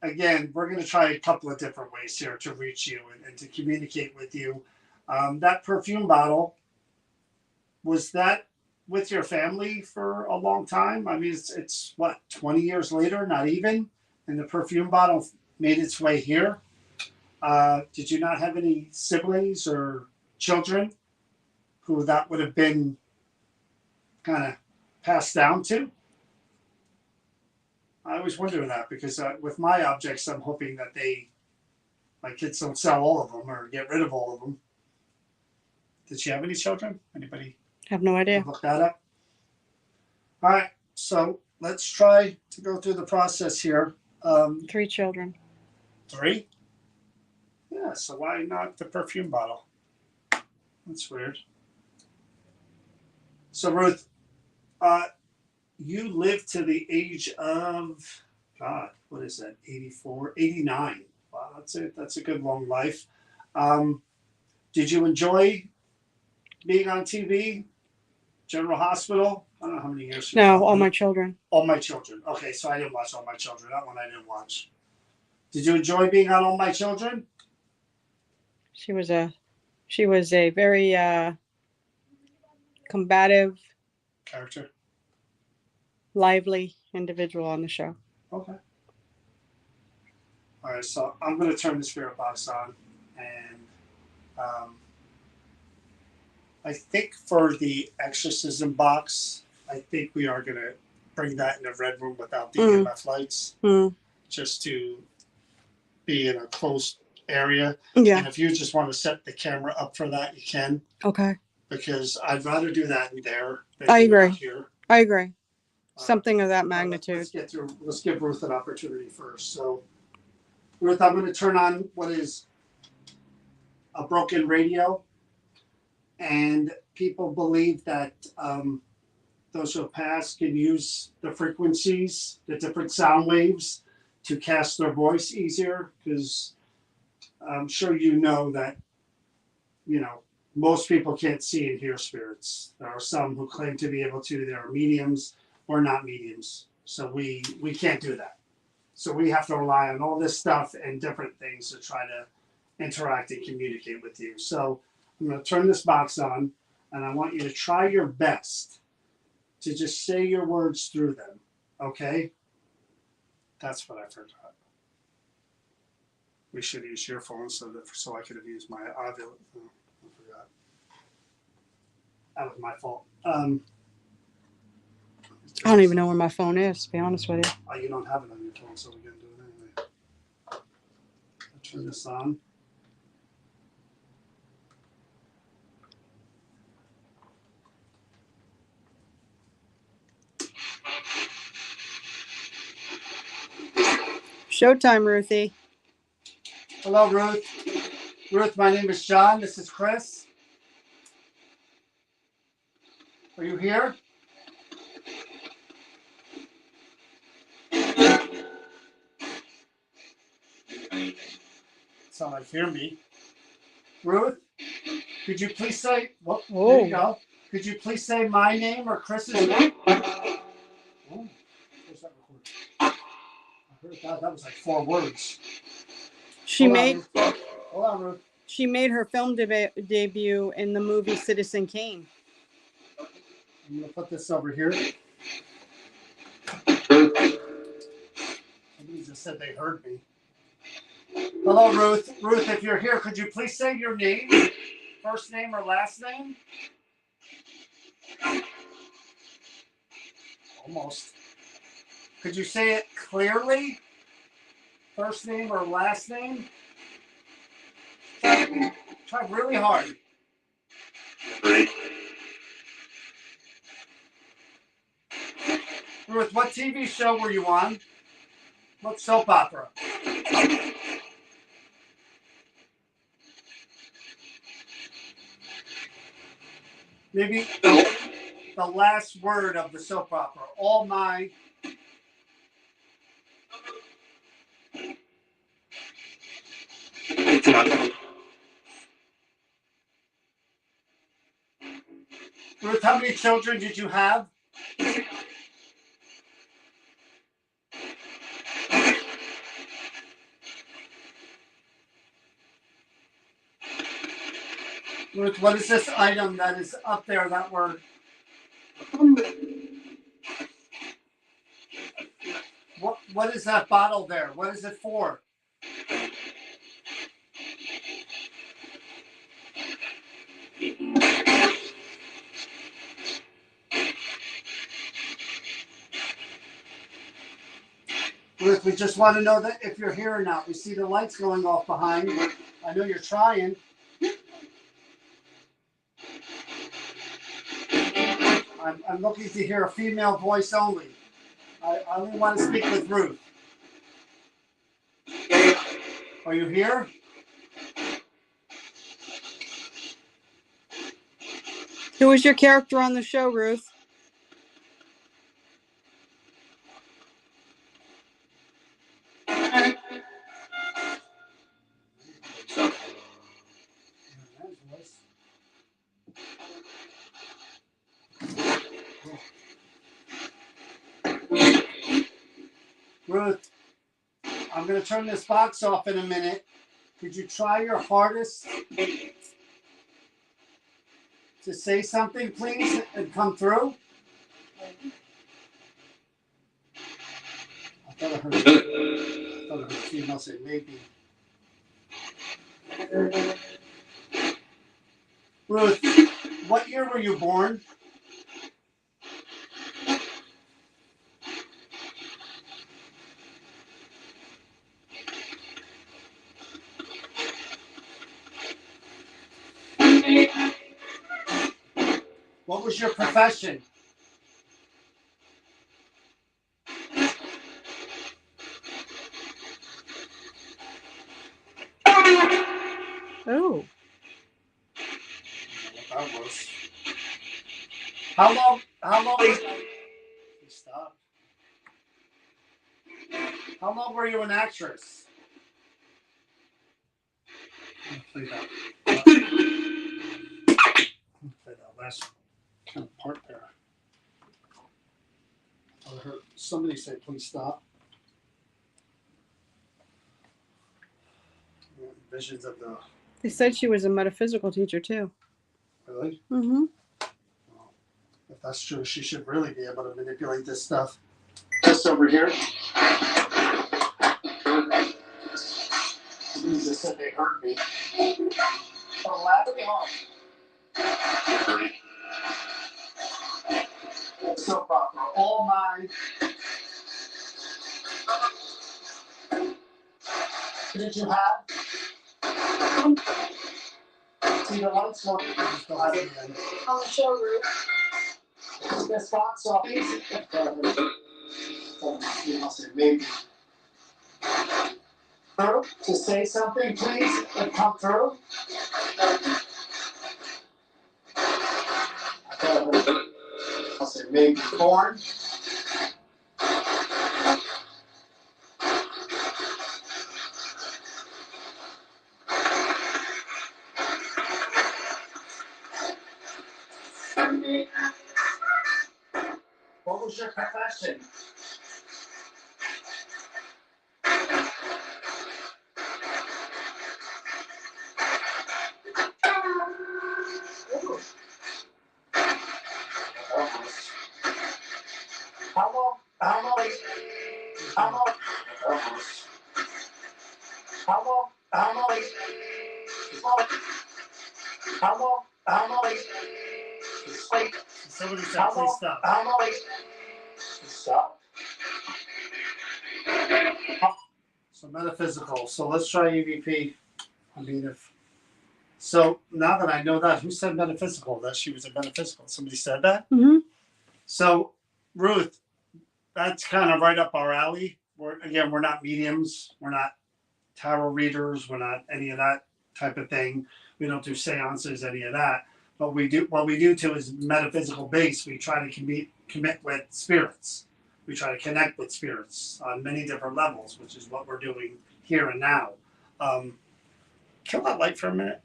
again, we're going to try a couple of different ways here to reach you and to communicate with you. That perfume bottle, was that with your family for a long time? I mean, it's what, 20 years later, not even, and the perfume bottle made its way here. Did you not have any siblings or children who that would have been kind of passed down to? I always wonder that because with my objects, I'm hoping that my kids don't sell all of them or get rid of all of them. Did she have any children? Anybody Have no idea. look that up? All right, so let's try to go through the process here. 3 children. 3? Yeah, so why not the perfume bottle? That's weird. So Ruth, you lived to the age of, God, what is that, 84, 89. Wow, that's a good long life. Did you enjoy being on TV? General Hospital? I don't know how many years. No, All My Children. All My Children. Okay, so I didn't watch All My Children. That one I didn't watch. Did you enjoy being on All My Children? She was a very combative, Character. lively individual on the show. Okay. All right, so I'm going to turn the spirit box on, and I think for the exorcism box, I think we are going to bring that in the red room without the EMF lights, just to be in a closed area. Yeah. And if you just want to set the camera up for that, you can. Okay. Because I'd rather do that in there than I agree. here. I agree. Something of that magnitude. Let's give Ruth an opportunity first. So, Ruth, I'm going to turn on what is a broken radio, and people believe that those who have passed can use the frequencies, the different sound waves, to cast their voice easier. Because I'm sure you know that, most people can't see and hear spirits. There are some who claim to be able to. There are mediums or not mediums. So we can't do that. So we have to rely on all this stuff and different things to try to interact and communicate with you. So I'm going to turn this box on, and I want you to try your best to just say your words through them. Okay? That's what I forgot. We should use your phone so I could have used my audio. Oh, I forgot. That was my fault. I don't even know where my phone is, to be honest with you. Oh, you don't have it on your phone, so we're going to do it anyway. I'll turn this on. Showtime, Ruthie. Hello, Ruth. Ruth, my name is John. This is Chris. Are you here? Sound like hear me. Ruth, could you please say, well, there you go. Could you please say my name or Chris's name? Oh, where's that recording? God, that was like 4 words. She Hold on, made Ruth. Hold on, Ruth. she made her film debut in the movie Citizen Kane. I'm gonna put this over here. Somebody just said they heard me. Hello, Ruth. Ruth, if you're here, could you please say your name? First name or last name? Almost. Could you say it clearly? First name or last name? Try really hard. Ruth, what TV show were you on? What soap opera? Maybe the last word of the soap opera. All my. Ruth, how many children did you have? Ruth, what is this item that is up there that we're... What is that bottle there? What is it for? Ruth, we just want to know that if you're here or not. We see the lights going off behind. I know you're trying. I'm looking to hear a female voice only. I only want to speak with Ruth. Are you here? Who was your character on the show, Ruth? Ruth, I'm going to turn this box off in a minute. Could you try your hardest to say something, please, and come through? I thought I heard female say maybe. Ruth, what year were you born? What was your profession? Oh. That was. How long stop. How long were you an actress? Play that last kind of part there. I heard somebody say, please stop. Visions of the... They said she was a metaphysical teacher too. Really? Mm-hmm. Well, if that's true, she should really be able to manipulate this stuff. Just over here. Somebody just said they heard me. So proper. All my... Did you have? See the lights on the showroom. This box off easy. I'll say maybe. Through to say something, please, and come through. I'll say maybe. Born. What was your profession? Somebody said, please stop. Stop. So metaphysical. So let's try EVP. I mean, if so, now that I know that, who said metaphysical? That she was a metaphysical. Somebody said that. Mm-hmm. So Ruth, that's kind of right up our alley. We're not mediums. We're not tarot readers. We're not any of that type of thing. We don't do seances, any of that. But what we do too is metaphysical base. We try to commit with spirits. We try to connect with spirits on many different levels, which is what we're doing here and now. Kill that light for a minute.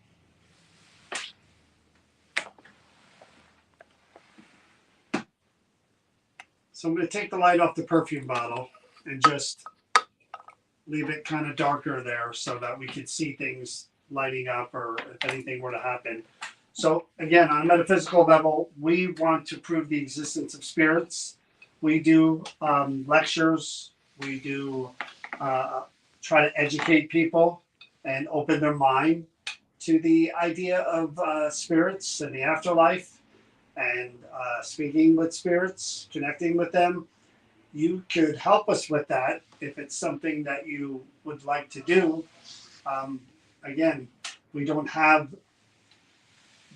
So I'm going to take the light off the perfume bottle and just leave it kind of darker there so that we could see things lighting up or if anything were to happen. So again, on a metaphysical level, we want to prove the existence of spirits. We do lectures. We do try to educate people and open their mind to the idea of spirits and the afterlife and speaking with spirits, connecting with them. You could help us with that if it's something that you would like to do. Again, we don't have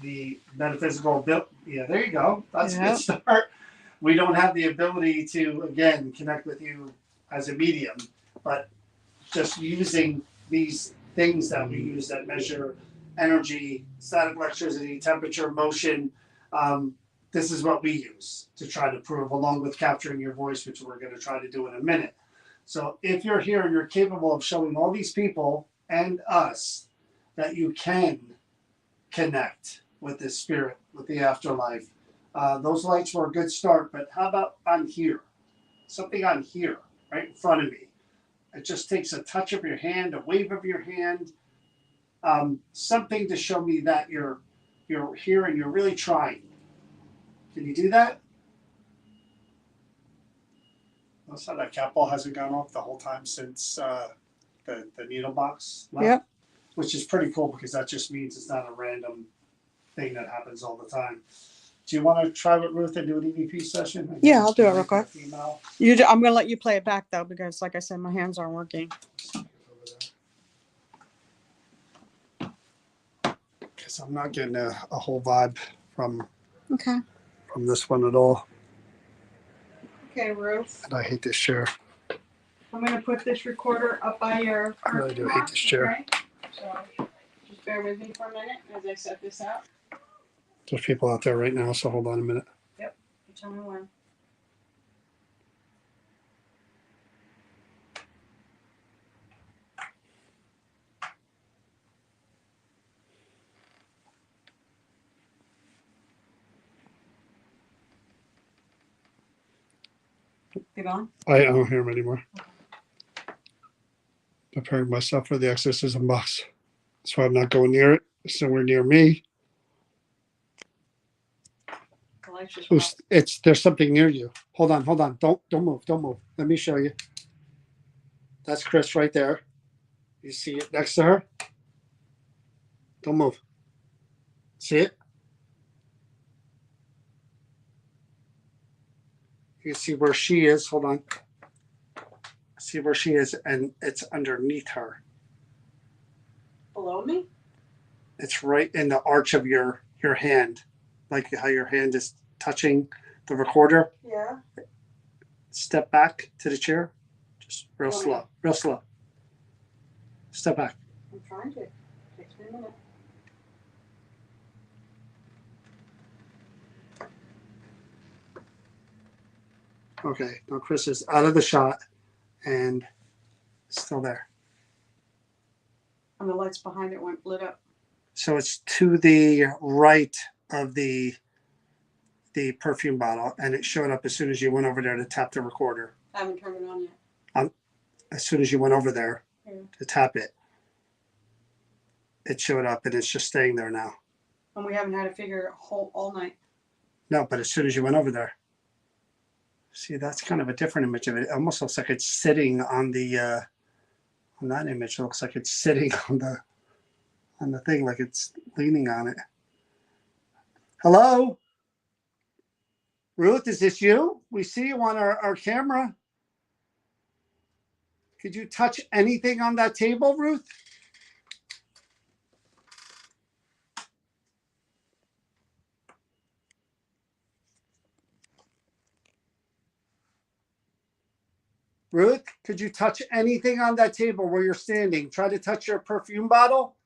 the metaphysical ability. Yeah, there you go. That's a good start. We don't have the ability to, again, connect with you as a medium, but just using these things that we use that measure energy, static electricity, temperature, motion. This is what we use to try to prove, along with capturing your voice, which we're going to try to do in a minute. So if you're here and you're capable of showing all these people and us that you can connect with this spirit, with the afterlife, those lights were a good start. But how about on here? Something on here, right in front of me. It just takes a touch of your hand, a wave of your hand, something to show me that you're here and you're really trying. Can you do that? Notice how that cat ball hasn't gone off the whole time since the needle box left? Yep. Which is pretty cool because that just means it's not a random thing that happens all the time. Do you want to try with Ruth and do an EVP session? Yeah, I'll do it real quick. Female. I'm going to let you play it back though, because like I said, my hands aren't working. Because I'm not getting a whole vibe from Okay. this one at all. Okay, Ruth. And I hate this chair. I'm going to put this recorder up by your. I really do hate this chair. Okay? So just bear with me for a minute as I set this up. There's people out there right now, so hold on a minute. Yep. You tell me when. You gone? I don't hear him anymore. Preparing myself for the exorcism box. That's why I'm not going near it. It's nowhere near me. The lights just went off. There's something near you. Hold on. Don't move. Let me show you. That's Chris right there. You see it next to her? Don't move. See it? You see where she is. Hold on. See where she is, and it's underneath her. Below me? It's right in the arch of your hand, like how your hand is touching the recorder. Yeah. Step back to the chair, just real Oh, slow, real slow. Step back. I'm trying to. Takes me a minute. Okay, now Chris is out of the shot and still there. And the lights behind it went lit up. So it's to the right of the perfume bottle, and it showed up as soon as you went over there to tap the recorder. I haven't turned it on yet. As soon as you went over there Yeah. to tap it, it showed up, and it's just staying there now. And we haven't had it figured all night. No, but as soon as you went over there. See, that's kind of a different image of it. It almost looks like it's sitting on the on that image. It looks like it's sitting on the thing, like it's leaning on it. Hello? Ruth, is this you? We see you on our camera. Could you touch anything on that table, Ruth? Ruth, could you touch anything on that table where you're standing? Try to touch your perfume bottle.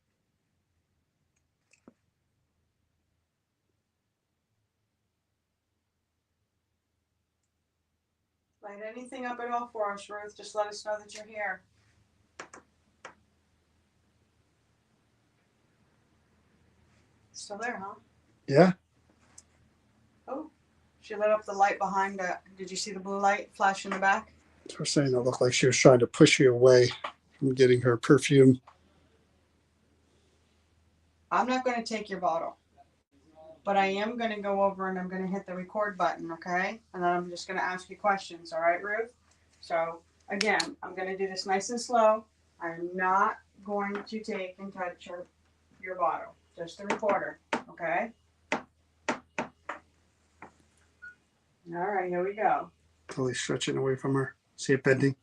Light anything up at all for us, Ruth. Just let us know that you're here. Still there, huh? Yeah. Oh, she lit up the light behind that. Did you see the blue light flash in the back? Her saying it looked like she was trying to push you away from getting her perfume. I'm not going to take your bottle, but I am going to go over and I'm going to hit the record button, okay? And then I'm just going to ask you questions, all right, Ruth? So, again, I'm going to do this nice and slow. I'm not going to take and touch your bottle, just the recorder, okay? All right, here we go. Totally stretching away from her. See it bending?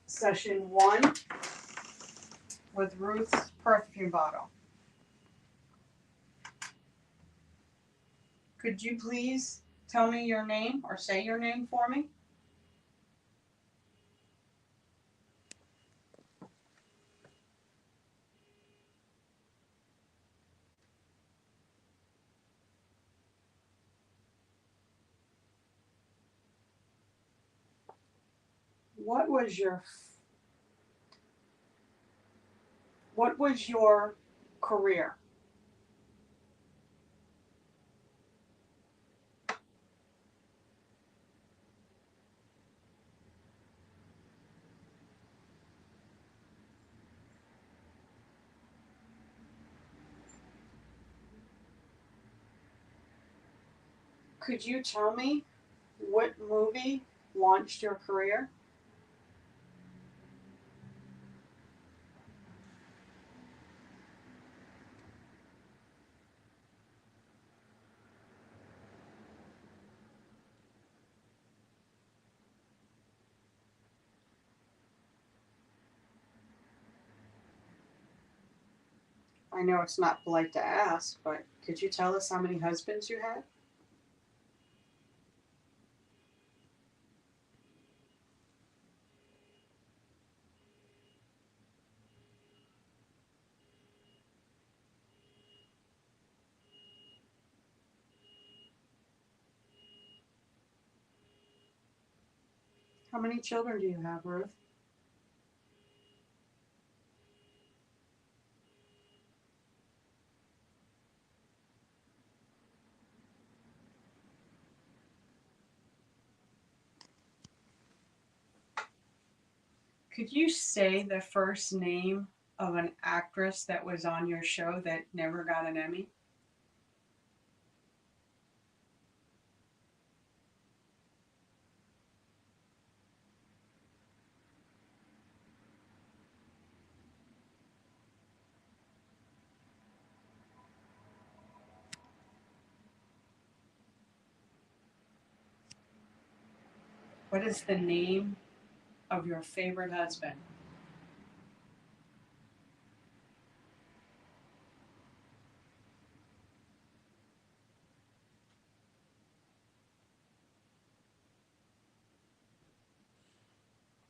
Session 1 with Ruth's perfume bottle. Could you please tell me your name or say your name for me? What was your career? Could you tell me what movie launched your career? I know it's not polite to ask, but could you tell us how many husbands you had? How many children do you have, Ruth? Could you say the first name of an actress that was on your show that never got an Emmy? What is the name of your favorite husband?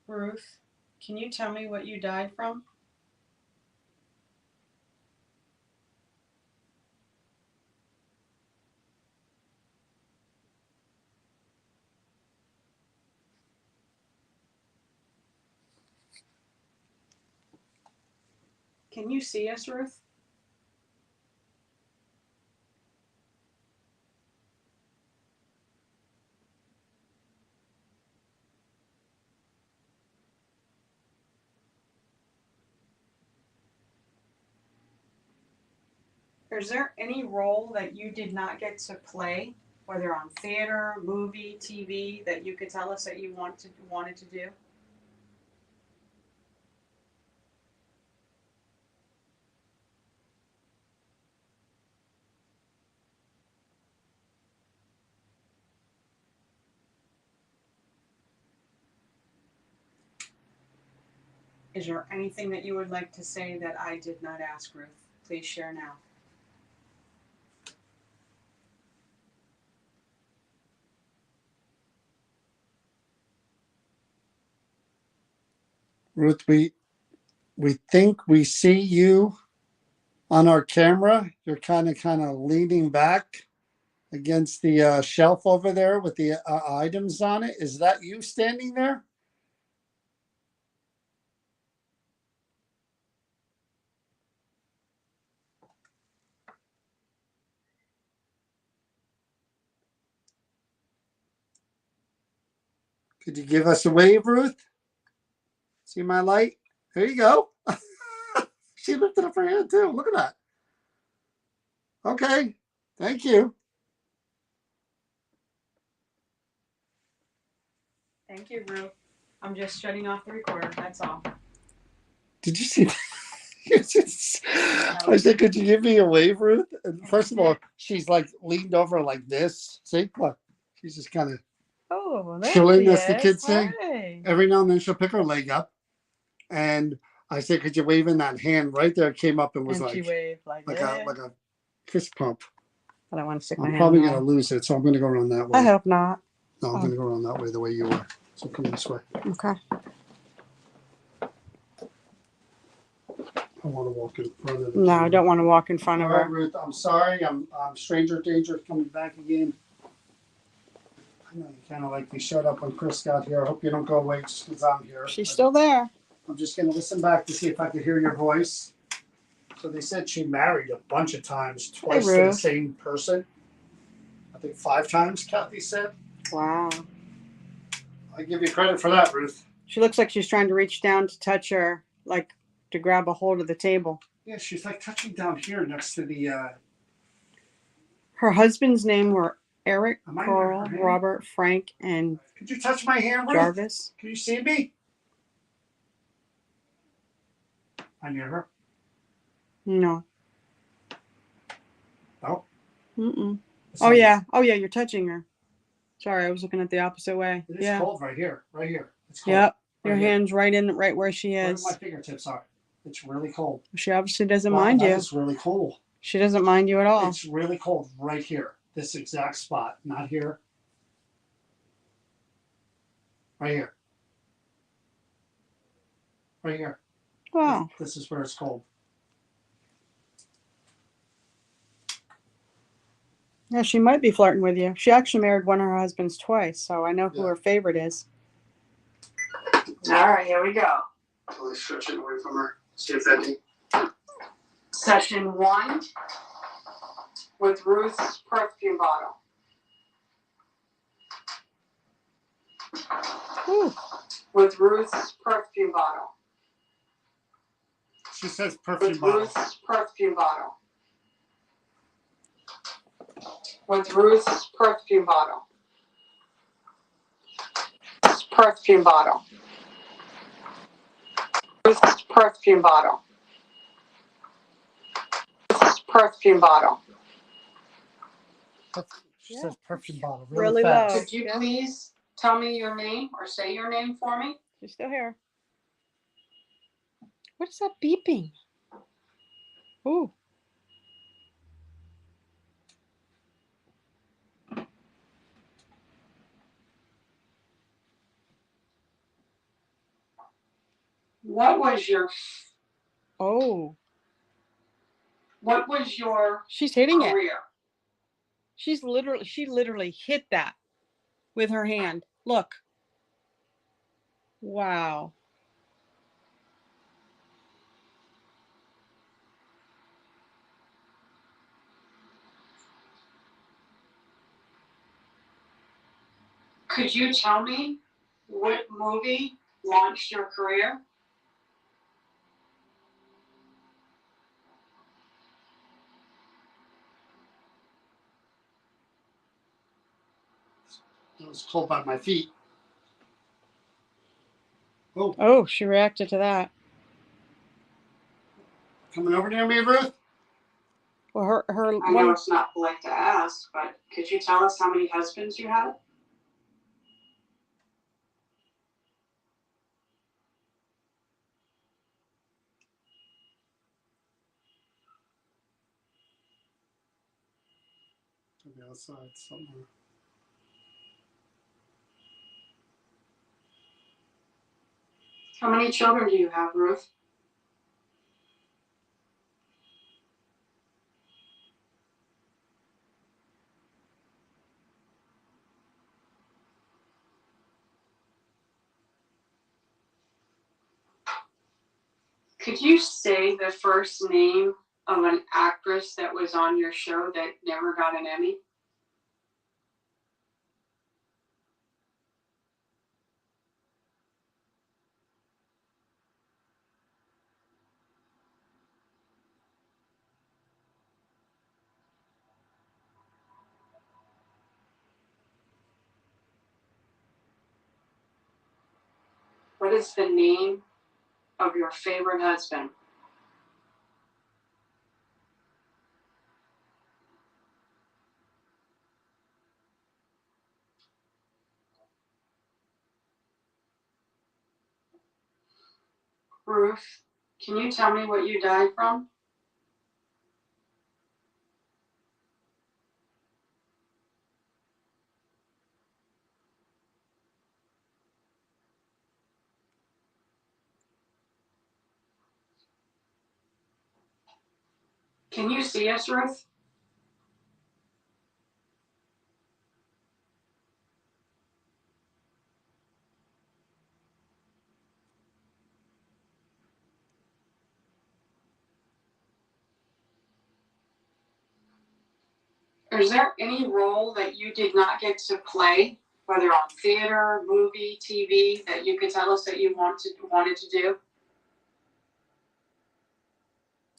Ruth, can you tell me what you died from? Can you see us, Ruth? Is there any role that you did not get to play, whether on theater, movie, TV, that you could tell us that you wanted to do? Is there anything that you would like to say that I did not ask, Ruth? Please share now. Ruth, we think we see you on our camera. You're kind of leaning back against the shelf over there with the items on it. Is that you standing there? Could you give us a wave, Ruth? See my light? There you go. She lifted up her hand too. Look at that. Okay. Thank you. Thank you, Ruth. I'm just shutting off the recorder. That's all. Did you see that? I said, could you give me a wave, Ruth? And first of all, she's like leaned over like this. See, look, she's just kind of Oh, chilling, as the kids say. Hey. Every now and then she'll pick her leg up, and I said, could you wave in that hand right there? It came up and was And she like waved like a fist pump. But I want to stick my I'm hand probably on. gonna lose it, so I'm gonna go around that way. I hope not. No, I'm gonna go around that way, the way you were. So come this way. Okay. I want to walk in front of the No, I camera. don't want to walk in front All of right, her. Ruth, I'm sorry. I'm stranger danger coming back again. I know you kind of like me shut up when Chris got here. I hope you don't go away just because I'm here. She's still there. I'm just going to listen back to see if I could hear your voice. So they said she married a bunch of times, twice to the Ruth. same person. I think 5 times, Kathy said. Wow. I give you credit for that, Ruth. She looks like she's trying to reach down to touch her, like to grab a hold of the table. Yeah, she's like touching down here next to the. Her husband's name were Eric, Am I Carl, near her hand? Robert, Frank, and Could you touch my hand, Ruth? Jarvis. Can you see me? I near her. No. Oh. Mm-mm. Oh, yeah. Oh, yeah, you're touching her. Sorry, I was looking at the opposite way. It is Yeah. cold right here. Right here. It's cold. Yep. Your Right here. hand's right where she Where is. my fingertips are. It's really cold. She obviously doesn't Wow, mind that you. is really cold. She doesn't mind you at all. It's really cold right here. This exact spot. Not here. Right here. Right here. Wow. This is where it's cold. Yeah, she might be flirting with you. She actually married one of her husbands twice, so I know who Yeah. her favorite is. All right, here we go. Totally stretching away from her. See if that did. Session 1 with Ruth's perfume bottle. Ooh. With Ruth's perfume bottle. She says perfume With bottle. Ruth's perfume bottle. With Ruth's perfume bottle. Perfume bottle. Ruth's perfume bottle. Ruth's perfume bottle. She says perfume bottle. Really fast. low. Could you Yeah. please tell me your name or say your name for me? She's still here. What is that beeping? Ooh. What was your Oh. She's hitting it. career? She literally hit that with her hand. Look. Wow. Could you tell me what movie launched your career? It was cold by my feet. Oh, Oh, she reacted to that. coming over near me, Ruth? Well, her I know one. it's not polite to ask, but could you tell us how many husbands you had? To the other side somewhere. How many children do you have, Ruth? Could you say the first name of an actress that was on your show that never got an Emmy? What is the name of your favorite husband? Ruth, can you tell me what you died from? Can you see us, Ruth? Is there any role that you did not get to play, whether on theater, movie, TV, that you could tell us that you wanted to do?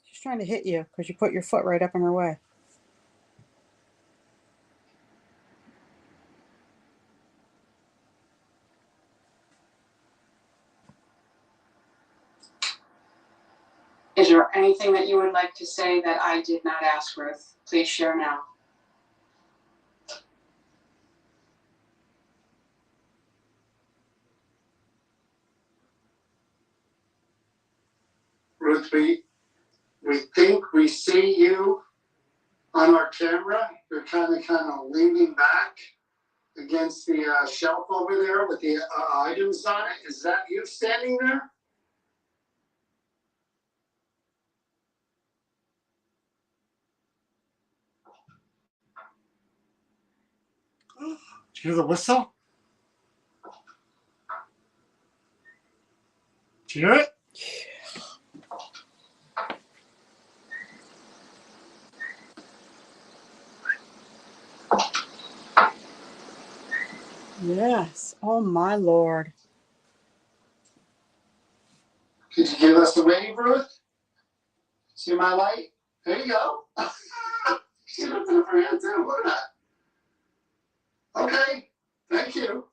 She's trying to hit you because you put your foot right up in her way. Is there anything that you would like to say that I did not ask, Ruth? Please share now. Ruth, we think we see you on our camera. You're kind of leaning back against the shelf over there with the items on it. Is that you standing there? Did you hear the whistle? Did you hear it? Yes. Oh my Lord. Could you give us a wave, Ruth? See my light? There you go. She lifted up her hand too. Look at that. Okay. Thank you.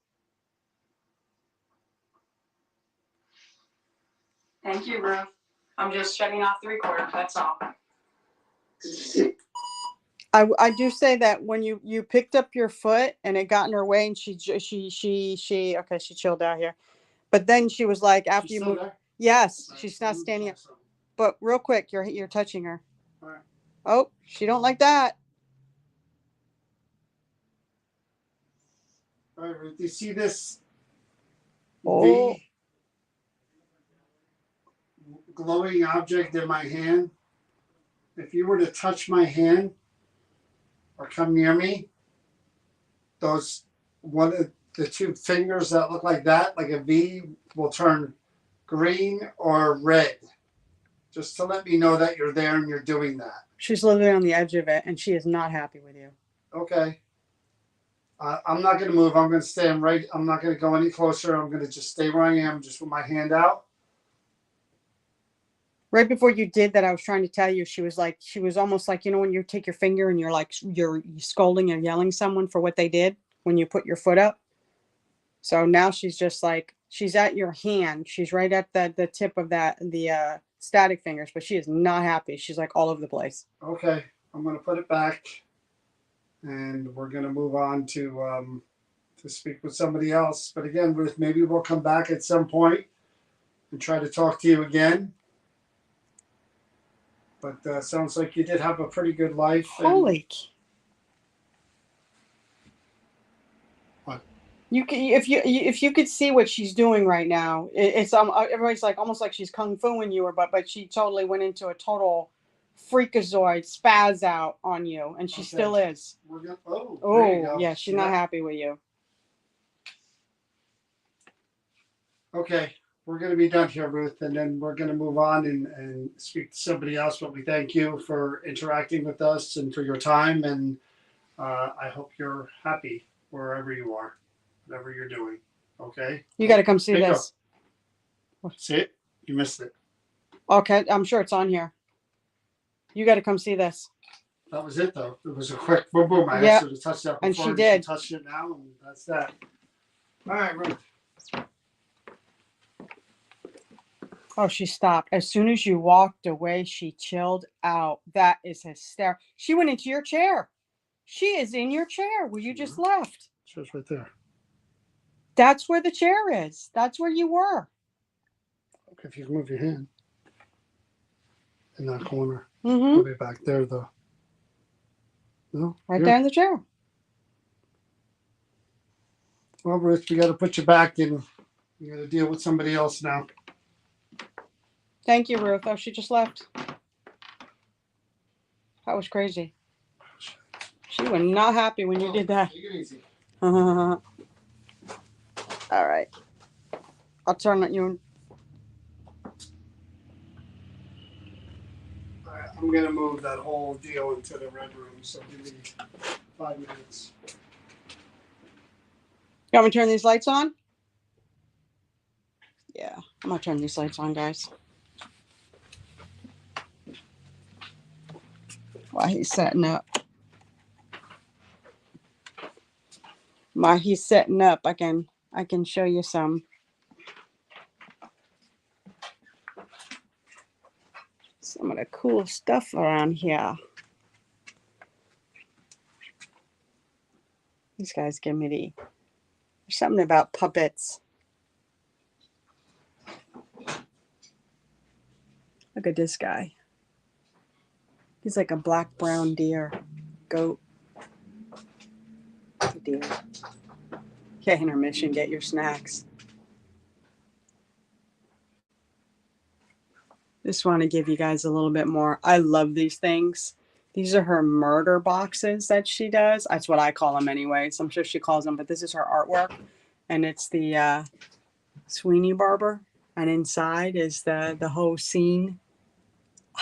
Thank you, Ruth. I'm just shutting off the recorder, that's all. Did you see? I do say that when you picked up your foot and it got in her way and she okay, she chilled out here. But then she was like, after She's you still moved, there? yes, she's not standing up. But real quick, you're touching her. All right. Oh, she don't like that. All right, Ruth, you see this Oh. V glowing object in my hand? If you were to touch my hand or come near me, those one of the two fingers that look like that, like a V, will turn green or red. Just to let me know that you're there and you're doing that. She's literally on the edge of it and she is not happy with you. Okay. I'm not going to move. I'm going to stand right. I'm not going to go any closer. I'm going to just stay where I am, just with my hand out. Right before you did that, I was trying to tell you, she was almost like, when you take your finger and you're scolding or yelling someone for what they did when you put your foot up. So now she's just like, she's at your hand. She's right at the tip of the static fingers, but she is not happy. She's like all over the place. Okay. I'm going to put it back. And we're going to move on to speak with somebody else. But again, Ruth, maybe we'll come back at some point and try to talk to you again. But sounds like you did have a pretty good life. Holy. You can, if you could see what she's doing right now, it's everybody's like almost like she's kung fuing you, or but she totally went into a total freakazoid spaz out on you, and she Okay. still is. We're gonna, there you Oh go. yeah, she's See not that? happy with you. Okay, we're gonna be done here, Ruth, and then we're gonna move on and speak to somebody else. But we thank you for interacting with us and for your time, and I hope you're happy wherever you are, whatever you're doing. Okay. You got to come see Bingo. this. See it? You missed it. Okay, I'm sure it's on here. You got to come see this. That was it, though. It was a quick boom, boom. I Yep. asked her to touch that before, And she did. She touched it now, and that's that. All right, Ruth. Oh, she stopped. As soon as you walked away, she chilled out. That is hysterical. She went into your chair. She is in your chair where you just left. She's right there. That's where the chair is. That's where you were. Okay, if you can move your hand in that corner, Mm-hmm. I'll be back there, though. No, Right Good. there in the chair. Well, Ruth, we got to put you back, and you got to deal with somebody else now. Thank you, Ruth. Oh, she just left. That was crazy. She was not happy when you did that. Take it easy. All right. I'll turn it you. All right, I'm gonna move that whole deal into the red room. So give me 5 minutes. You want me to turn these lights on? Yeah, I'm gonna turn these lights on, guys. While he's setting up. While he's setting up, I can show you some of the cool stuff around here. These guys give me there's something about puppets. Look at this guy. He's like a black brown deer. Goat. It's a deer. Okay, intermission, get your snacks. Just want to give you guys a little bit more. I love these things. These are her murder boxes that she does. That's what I call them anyways. I'm sure she calls them, but this is her artwork. And it's the Sweeney Barber. And inside is the whole scene.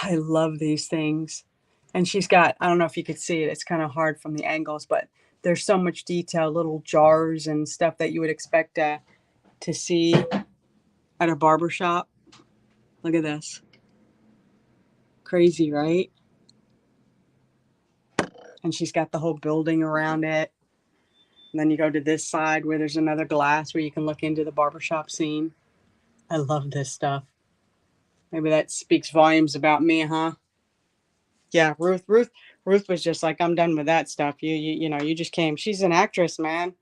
I love these things. And she's got, I don't know if you could see it. It's kind of hard from the angles, but there's so much detail, little jars and stuff that you would expect to see at a barber shop. Look at this. Crazy, right? And she's got the whole building around it. And then you go to this side where there's another glass where you can look into the barbershop scene. I love this stuff. Maybe that speaks volumes about me, huh? Yeah, Ruth was just like, I'm done with that stuff. You know, you just came. She's an actress, man.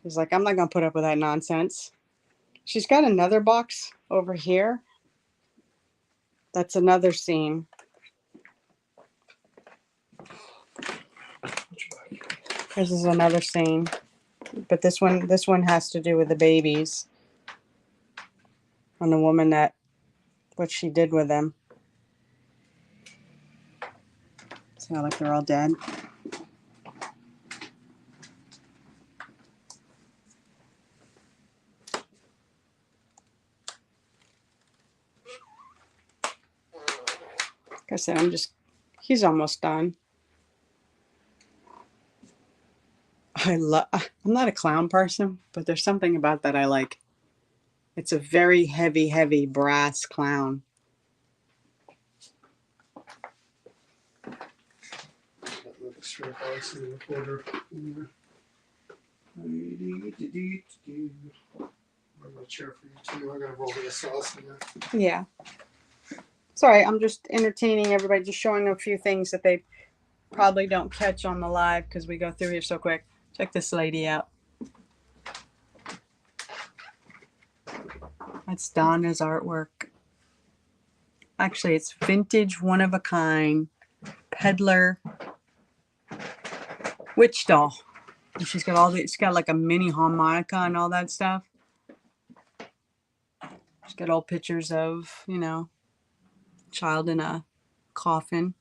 She's like, I'm not gonna put up with that nonsense. She's got another box over here. That's another scene. This is another scene. But this one has to do with the babies. And the woman what she did with them. See how like they're all dead? Like I said, he's almost done. I'm not a clown person, but there's something about that I like. It's a very heavy, heavy brass clown. Extra box in the quarter. I'm gonna chair for you too. I gotta roll the sauce in there. Yeah. Sorry, I'm just entertaining everybody, just showing a few things that they probably don't catch on the live because we go through here so quick. Check this lady out. That's Donna's artwork. Actually, it's vintage, one of a kind, peddler, witch doll. And she's got all the, she's got like a mini harmonica and all that stuff. She's got old pictures of, you know, child in a coffin.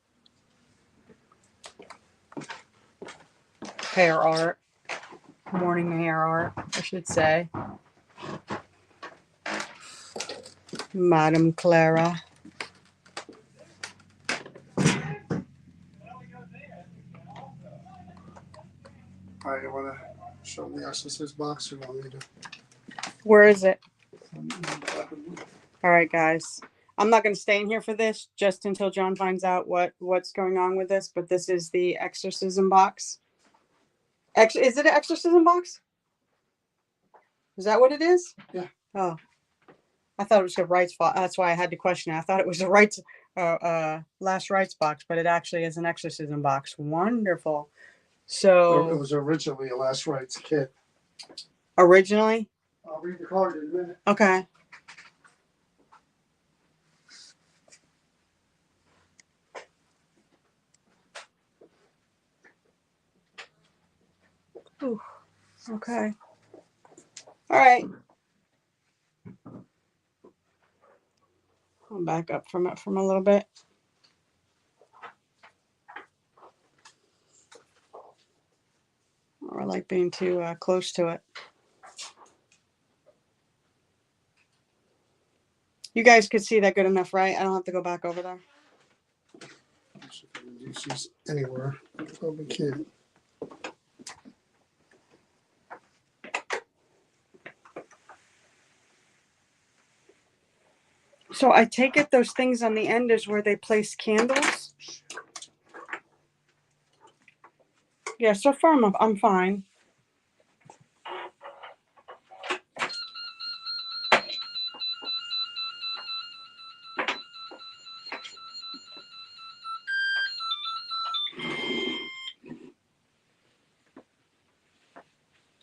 Hair art. Morning hair art, I should say. Madame Clara. All right, you want to show me the exorcist box or want me to? Where is it? All right, guys. I'm not going to stay in here for this just until John finds out what's going on with this, but this is the exorcism box. Is it an exorcism box? Is that what it is? Yeah. Oh, I thought it was a rights box. That's why I had to question it. I thought it was a rights, last rights box, but it actually is an exorcism box. Wonderful. It So was originally a Last Rites kit. originally, I'll read the card in a minute. okay. Ooh, okay. All right. I'll back up from it from a little bit. Or I like being too close to it. You guys could see that good enough, right? I don't have to go back over there. See if I can do these anywhere. Probably can't. So I take it those things on the end is where they place candles? Yeah, so far I'm fine.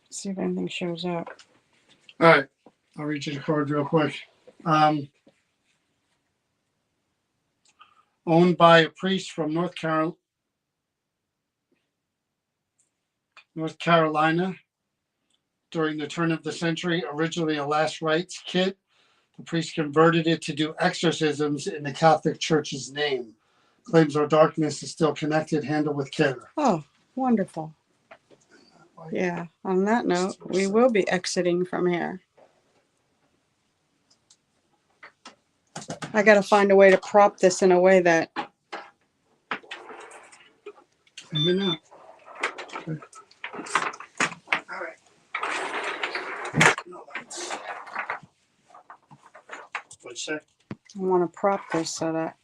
See if anything shows up. All right, I'll read you the card real quick. Owned by a priest from North Carolina during the turn of the century, originally a Last Rites kit. The priest converted it to do exorcisms in the Catholic Church's name. Claims our darkness is still connected, handled with care. Oh, wonderful. Yeah, on that note, we will be exiting from here. I got to find a way to prop this in a way that Maybe not. all right. No lights. What'd you say? I want to prop this so that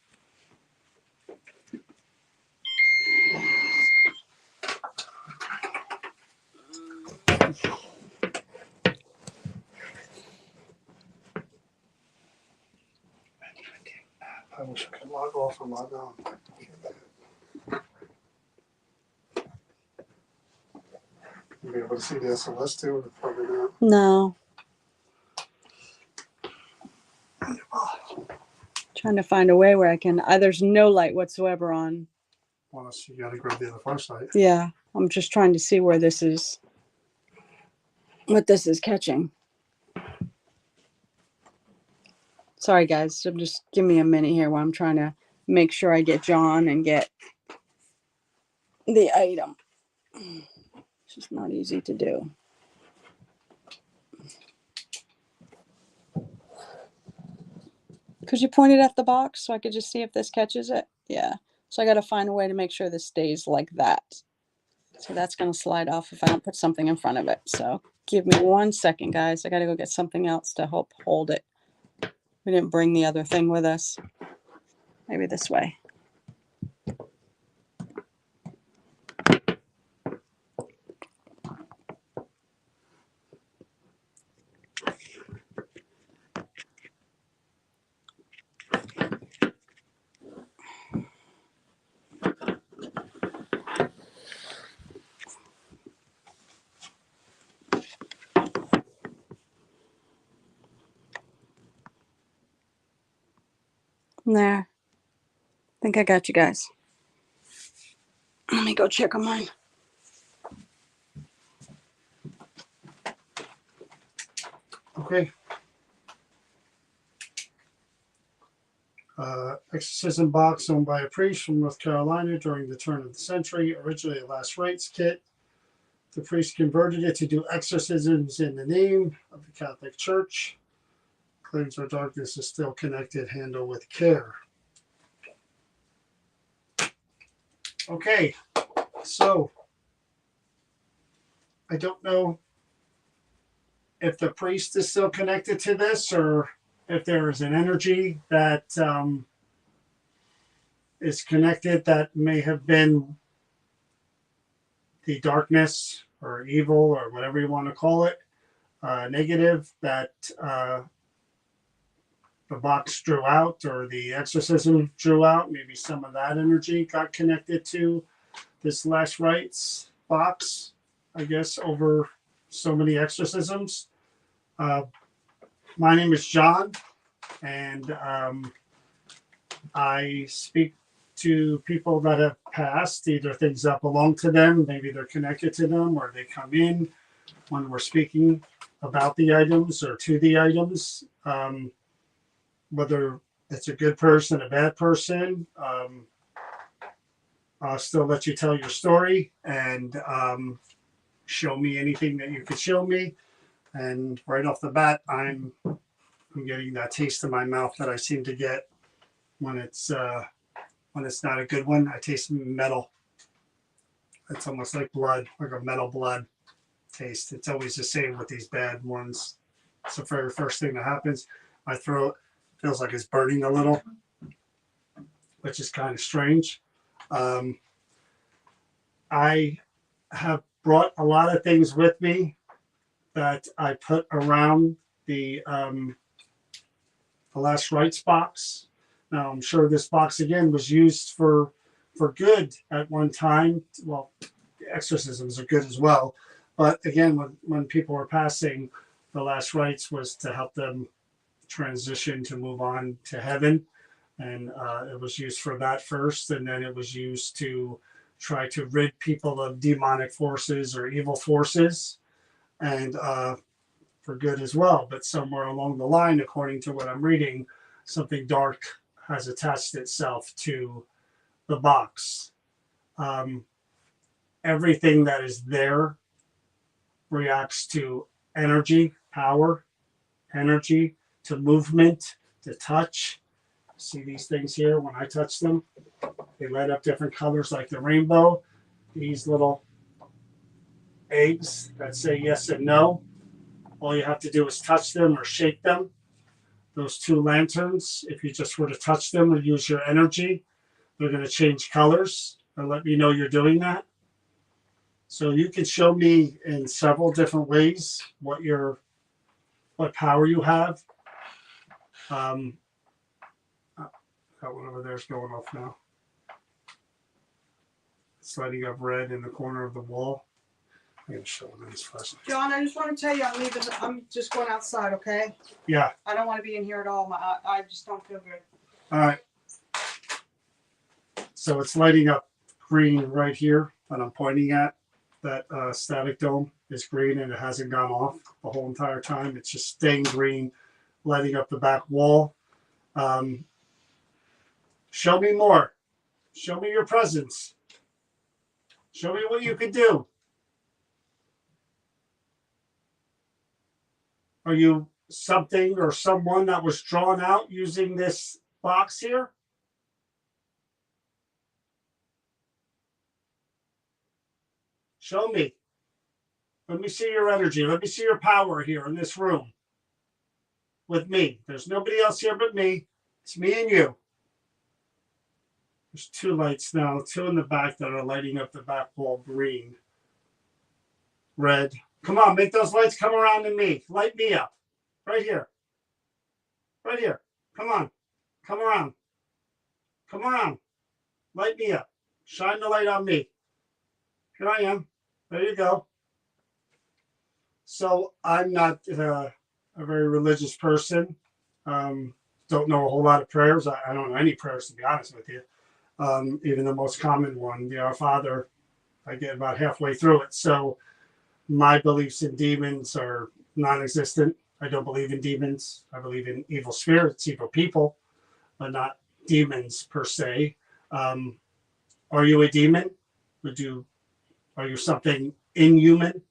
I wish I could log off or log on. You'll be able to see the SLS too, or probably not. no. Trying to find a way where I can. There's no light whatsoever on. Well, you got to grab the other flashlight. Yeah, I'm just trying to see where this is. What this is catching. Sorry, guys. So just give me a minute here while I'm trying to make sure I get John and get the item. It's just not easy to do. Could you point it at the box so I could just see if this catches it? Yeah. So I got to find a way to make sure this stays like that. So that's going to slide off if I don't put something in front of it. So give me 1 second, guys. I got to go get something else to help hold it. We didn't bring the other thing with us. Maybe this way. There. I think I got you guys. Let me go check on mine. Okay. Exorcism box owned by a priest from North Carolina during the turn of the century, originally a last rites kit. The priest converted it to do exorcisms in the name of the Catholic Church. Claims our darkness is still connected. Handle with care. Okay, so I don't know if the priest is still connected to this or if there is an energy that is connected that may have been the darkness or evil or whatever you want to call it, negative that the box drew out or the exorcism drew out. Maybe some of that energy got connected to this last rites box, I guess, over so many exorcisms. My name is John, and I speak to people that have passed, either things that belong to them, maybe they're connected to them, or they come in when we're speaking about the items or to the items. Whether it's a good person, a bad person, I'll still let you tell your story and show me anything that you could show me. And right off the bat, I'm getting that taste in my mouth that I seem to get when it's not a good one. I taste metal. It's almost like blood, like a metal blood taste. It's always the same with these bad ones. It's the very first thing that happens. My throat feels like it's burning a little, which is kind of strange. I have brought a lot of things with me that I put around the last rites box. Now, I'm sure this box again was used for good at one time. Well, exorcisms are good as well, but again, when people were passing, the last rites was to help them transition to move on to heaven, and it was used for that first, and then it was used to try to rid people of demonic forces or evil forces, and for good as well. But somewhere along the line, according to what I'm reading, something dark has attached itself to the box. Everything that is there reacts to energy, power, energy, to movement, to touch. See these things here? When I touch them, they light up different colors like the rainbow. These little eggs that say yes and no. All you have to do is touch them or shake them. Those two lanterns, if you just were to touch them or use your energy, they're going to change colors and let me know you're doing that. So you can show me in several different ways what power you have. That one over there is going off now. It's lighting up red in the corner of the wall. I'm going to show them this first. John, I just want to tell you, I'm just going outside, okay? Yeah. I don't want to be in here at all. I just don't feel good. All right. So it's lighting up green right here that I'm pointing at. That static dome is green and it hasn't gone off the whole entire time. It's just staying green, lighting up the back wall. Show me more. Show me your presence. Show me what you could do. Are you something or someone that was drawn out using this box here? Show me. Let me see your energy. Let me see your power here in this room with me. There's nobody else here but me. It's me and you. There's two lights now, two in the back that are lighting up the back wall green. Red. Come on, make those lights come around to me. Light me up. Right here. Right here. Come on. Come around. Come around. Light me up. Shine the light on me. Here I am. There you go. So I'm not a very religious person. Don't know a whole lot of prayers. I don't know any prayers, to be honest with you. Even the most common one, the Our Father, I get about halfway through it. So my beliefs in demons are non-existent. I don't believe in demons. I believe in evil spirits, evil people, but not demons per se. Um, are you a demon? Are you something inhuman?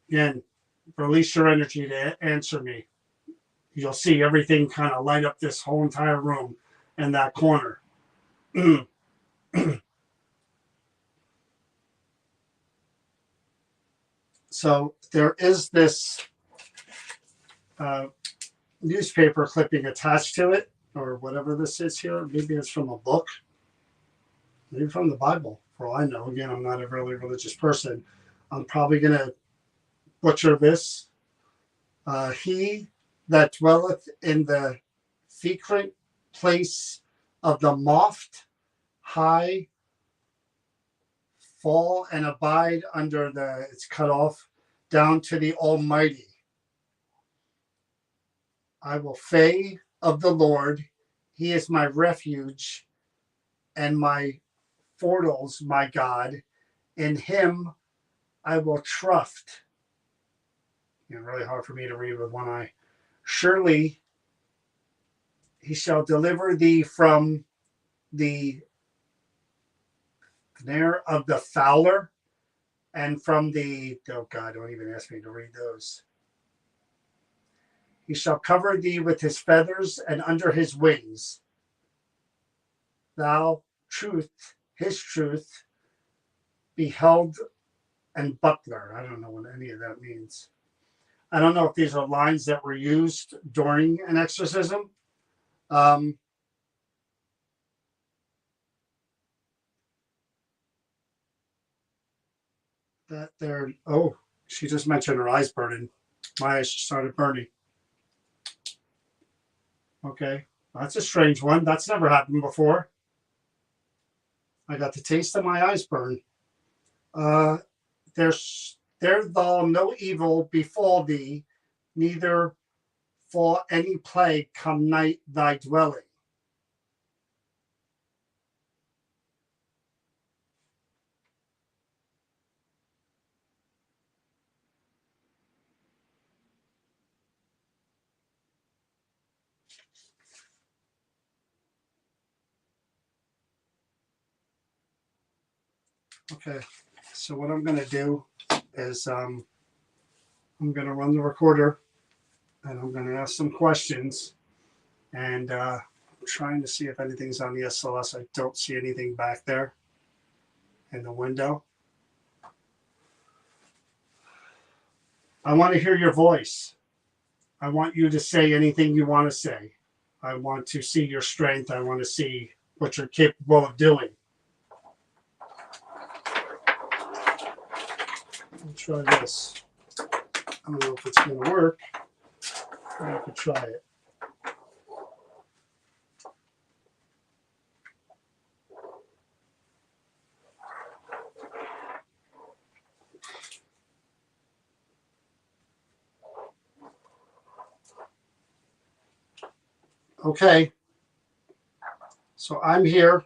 Again, release your energy to answer me. You'll see everything kind of light up this whole entire room and that corner. So there is this newspaper clipping attached to it, or whatever this is here. Maybe it's from a book, maybe from the Bible, for all I know. Again, I'm not a really religious person. I'm probably going to butcher this. He that dwelleth in the secret place of the moft high fall and abide under the, it's cut off, down to the Almighty. I will say of the Lord, He is my refuge and my fortals, my God. In Him I will trust. Really hard for me to read with one eye. Surely He shall deliver thee from the snare of the fowler and from the, oh God, don't even ask me to read those. He shall cover thee with his feathers, and under his wings thou his truth beheld and buckler. I don't know what any of that means. I don't know if these are lines that were used during an exorcism. That there, oh, she just mentioned her eyes burning. My eyes started burning. Okay, that's a strange one. That's never happened before. I got the taste of my eyes burn. There thou no evil befall thee, neither for any plague come nigh thy dwelling. Okay, so what I'm going to do is I'm going to run the recorder and I'm going to ask some questions. And I'm trying to see if anything's on the SLS. I don't see anything back there in the window. I want to hear your voice. I want you to say anything you want to say. I want to see your strength. I want to see what you're capable of doing. I'll try this. I don't know if it's going to work. I could try it. Okay. So I'm here.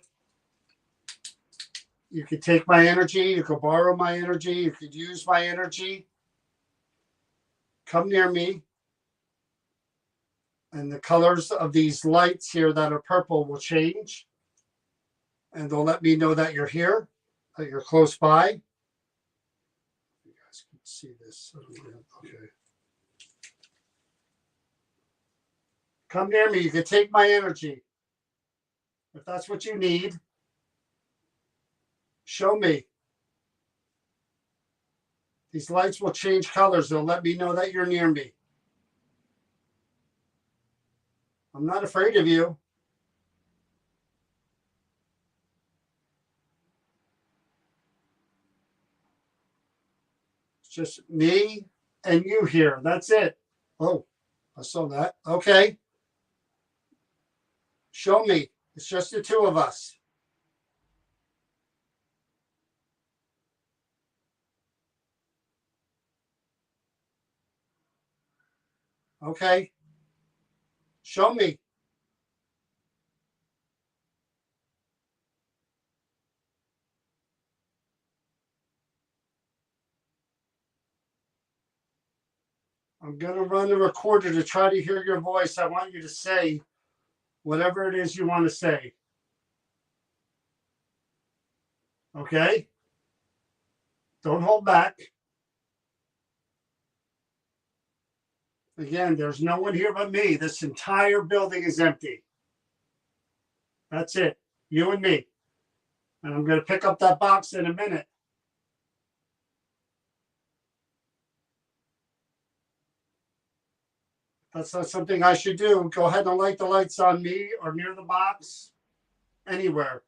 You could take my energy. You could borrow my energy. You could use my energy. Come near me. And the colors of these lights here that are purple will change. And they'll let me know that you're here, that you're close by. You guys can see this. Okay. Come near me. You can take my energy. If that's what you need, show me. These lights will change colors. They'll let me know that you're near me. I'm not afraid of you. It's just me and you here. That's it. Oh, I saw that. Okay. Show me. It's just the two of us. Okay. Show me. I'm going to run the recorder to try to hear your voice. I want you to say whatever it is you want to say. Okay? Don't hold back. Again, there's no one here but me. This entire building is empty. That's it. You and me. And I'm going to pick up that box in a minute. That's not something I should do. Go ahead and light the lights on me or near the box, anywhere.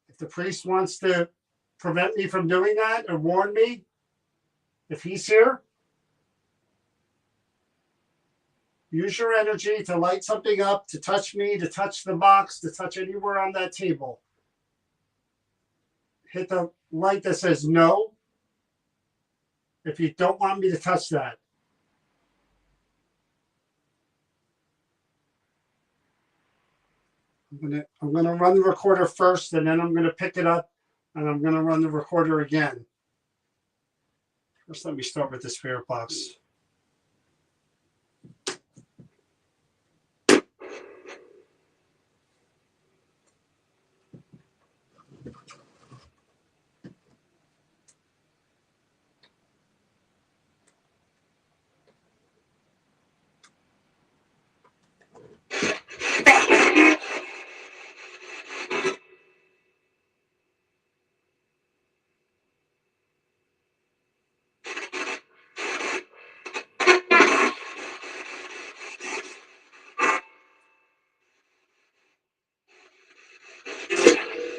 If the priest wants to prevent me from doing that or warn me, if he's here, use your energy to light something up, to touch me, to touch the box, to touch anywhere on that table. Hit the light that says no if you don't want me to touch that. I'm gonna run the recorder first, and then I'm gonna pick it up, and I'm gonna run the recorder again. First, let me start with the spirit box.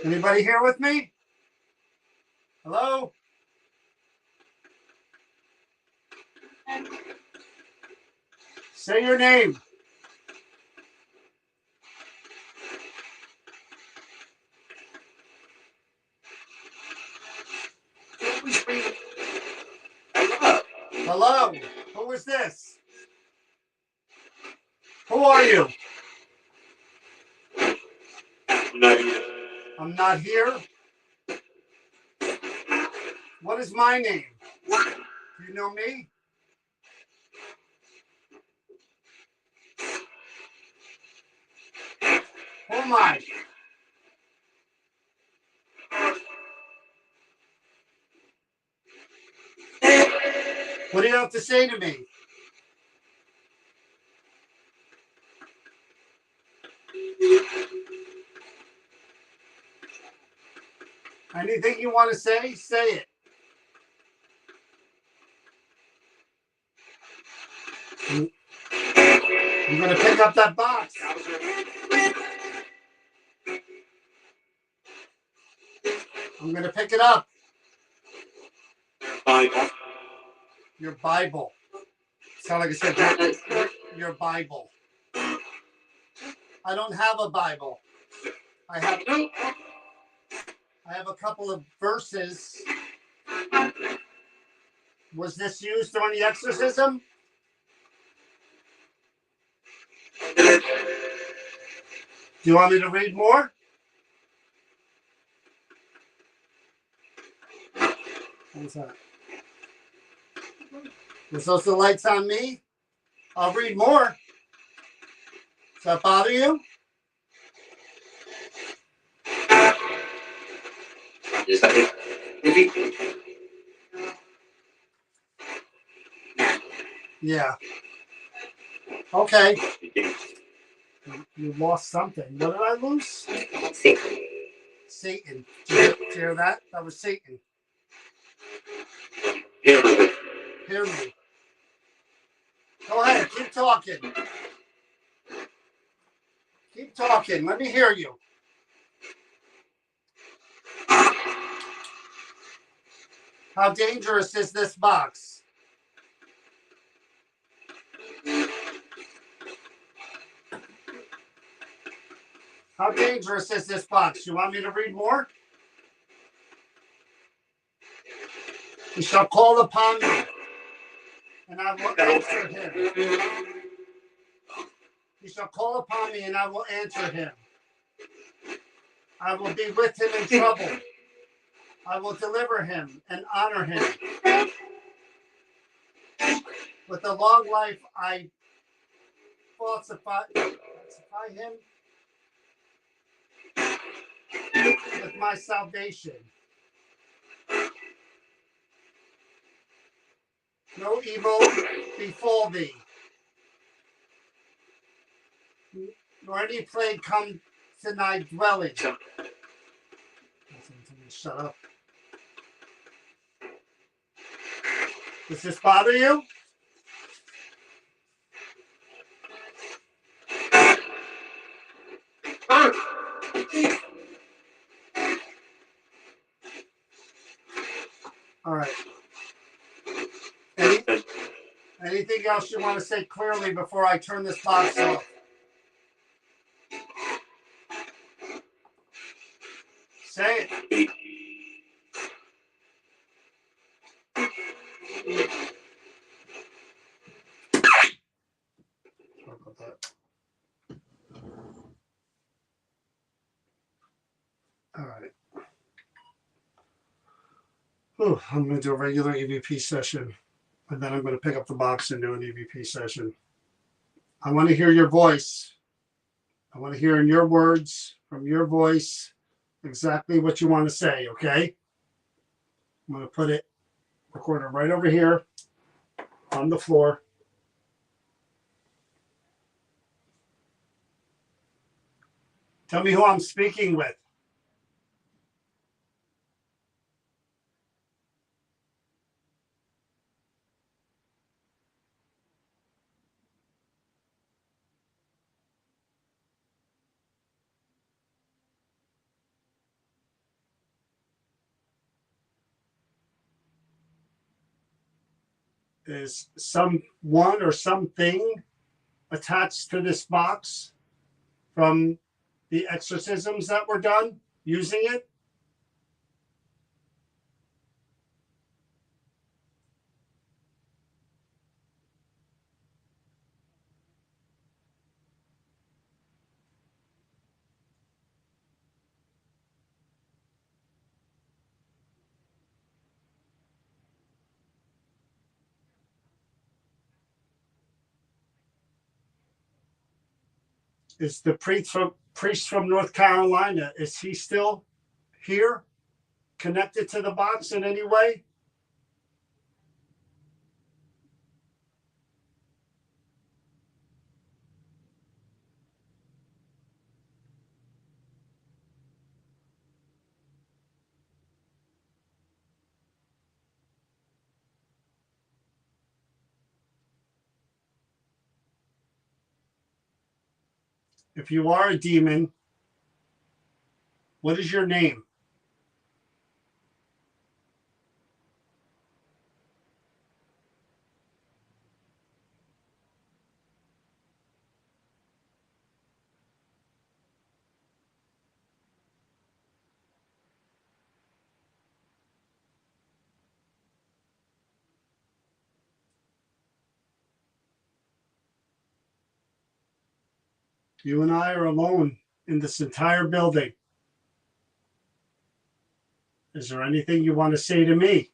Anybody here with me? Hello? Say your name. Hello? Who is this? Who are you? I'm not here. What is my name? Do you know me? Who am I? What do you have to say to me? Anything you want to say it. I'm going to pick up that box. I'm going to pick it up. Your Bible. Sound like I said your Bible. I don't have a Bible. I have a couple of verses. Was this used during the exorcism? Do you want me to read more? What's that? Was those the lights on me? I'll read more. Does that bother you? Yeah. Okay. You lost something. What did I lose? Satan. Did you hear that? That was Satan. Hear me. Go ahead. Keep talking. Keep talking. Let me hear you. How dangerous is this box? How dangerous is this box? You want me to read more? He shall call upon me, and I will answer him. He shall call upon me, and I will answer him. I will be with him in trouble. I will deliver him and honor him. with the long life, I falsify him with my salvation. No evil befall thee, nor any plague come to thy dwelling. Shut up. Does this bother you? All right. Anything else you want to say clearly before I turn this box off? Say it. Sorry about that. All right. Whew, I'm going to do a regular EVP session, and then I'm going to pick up the box and do an EVP session. I want to hear your voice. I want to hear in your words, from your voice, exactly what you want to say, okay? I'm going to put it, recorder right over here on the floor. Tell me who I'm speaking with. Is someone or something attached to this box from the exorcisms that were done using it? Is the priest from North Carolina, is he still here, connected to the box in any way? If you are a demon, what is your name? You and I are alone in this entire building. Is there anything you want to say to me?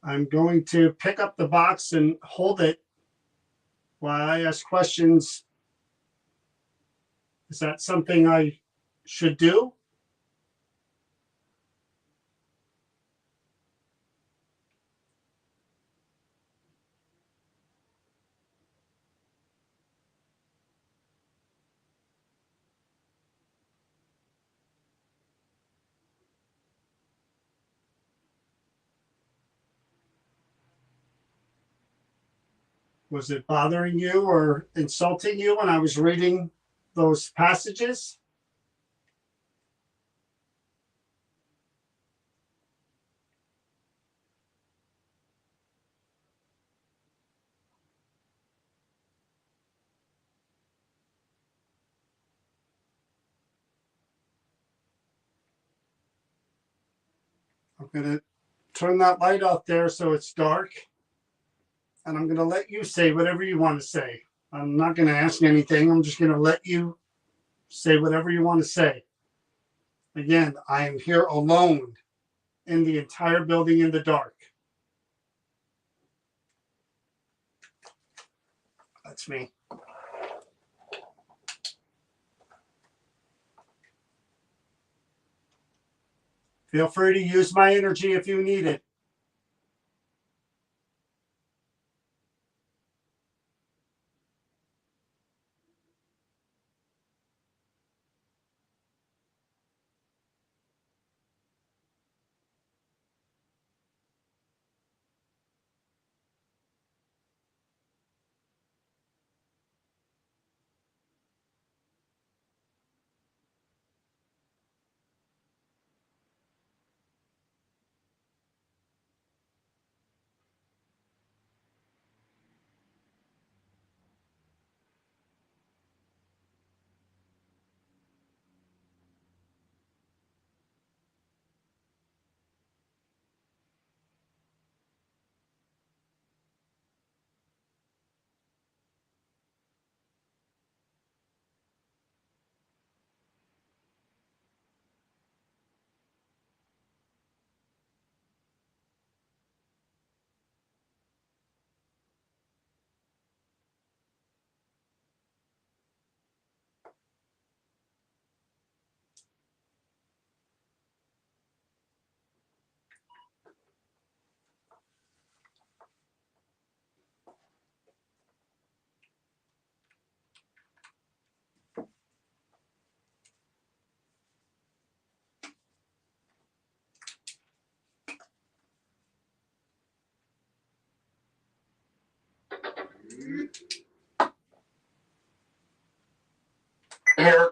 I'm going to pick up the box and hold it while I ask questions. Is that something I should do? Was it bothering you or insulting you when I was reading those passages? I'm going to turn that light off there so it's dark. And I'm going to let you say whatever you want to say. I'm not going to ask you anything. I'm just going to let you say whatever you want to say. Again, I am here alone in the entire building in the dark. That's me. Feel free to use my energy if you need it. Here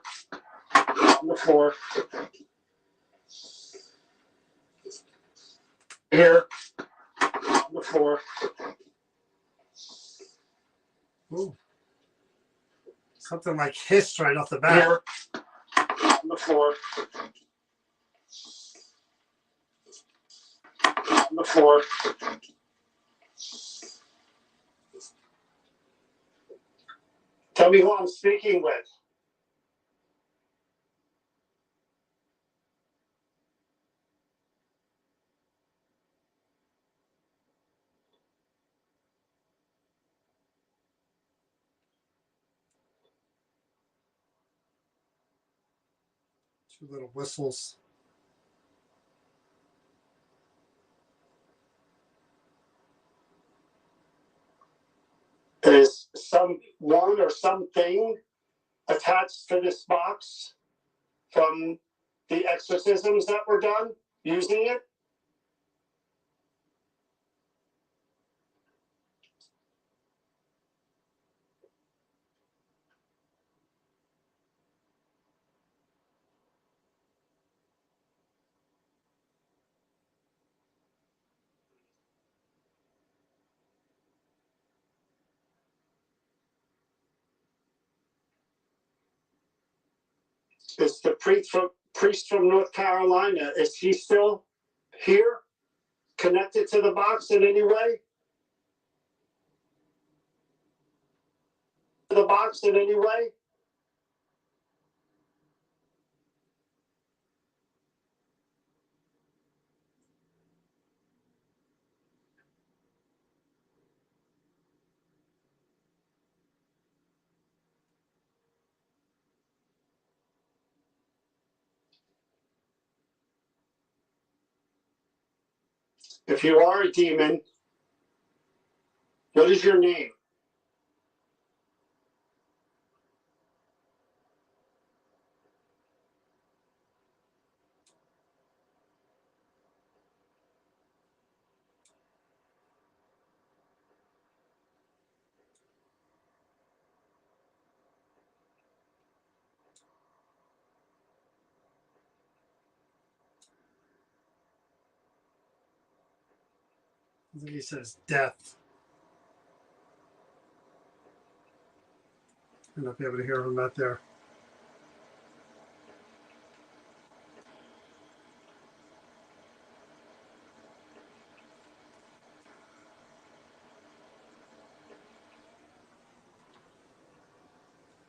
on the floor. Here on the floor. Ooh. Something like hiss right off the bat. Here on the floor. On the floor. Tell me who I'm speaking with. Two little whistles. Is someone or something attached to this box from the exorcisms that were done using it? Is the priest from North Carolina, is he still here, connected to the box in any way? The box in any way? If you are a demon, what is your name? I think he says death. I'm not be able to hear him out there.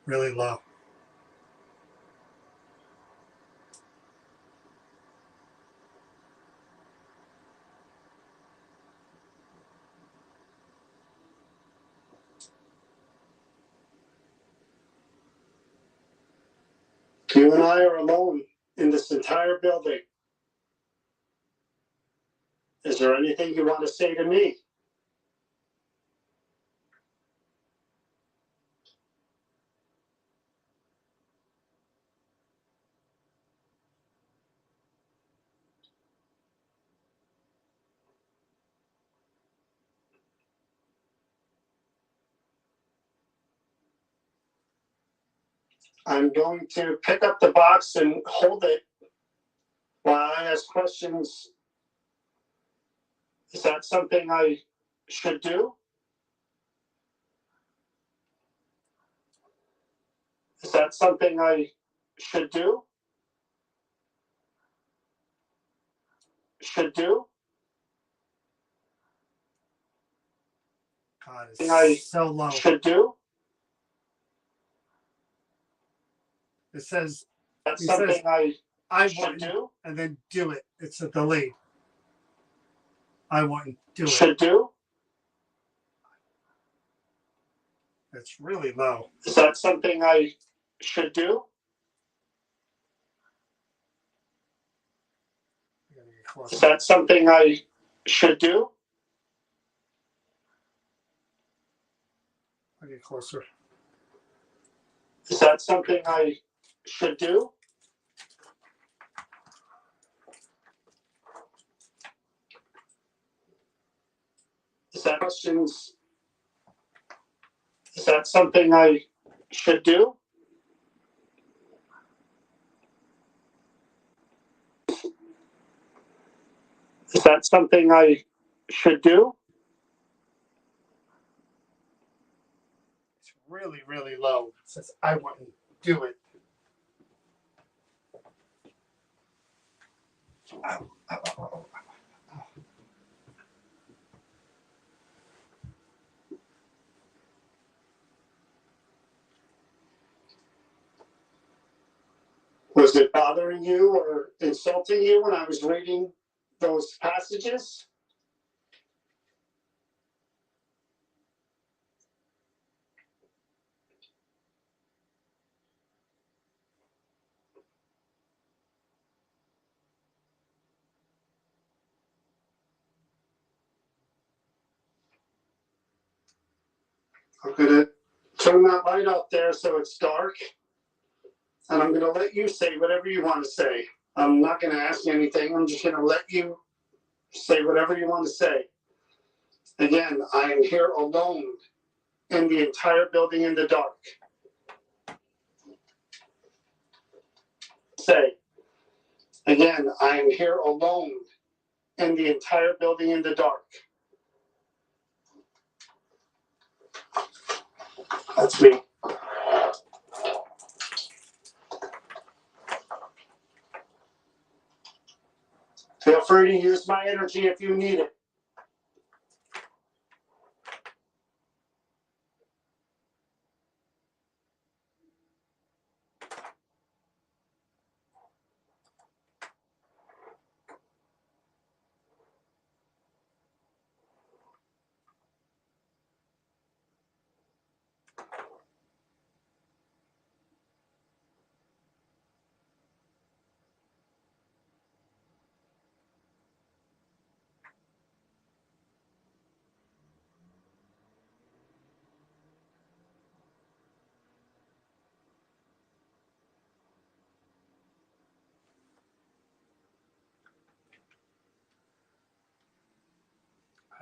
really low. You and I are alone in this entire building. Is there anything you want to say to me? I'm going to pick up the box and hold it while I ask questions. Is that something I should do? Is that something I should do? Should do? God, I it's so low. Should do? It says That's He something says, I should wouldn't, do? and then do it. It's a delay. I wouldn't do it. Should do? It's really low. Is that something I should do? I gotta get Is closer. that something I should do? I'll get closer. Is that something I should do? Is that questions? Is that something I should do? Is that something I should do? It's really, really low. It says I wouldn't do it. Ow, ow, ow, ow, ow. Was it bothering you or insulting you when I was reading those passages? I'm gonna turn that light out there so it's dark, and I'm gonna let you say whatever you want to say. I'm not gonna ask you anything. I'm just gonna let you say whatever you want to say. Again, I am here alone in the entire building in the dark. Say, again, I am here alone in the entire building in the dark. That's me. Feel free to use my energy if you need it.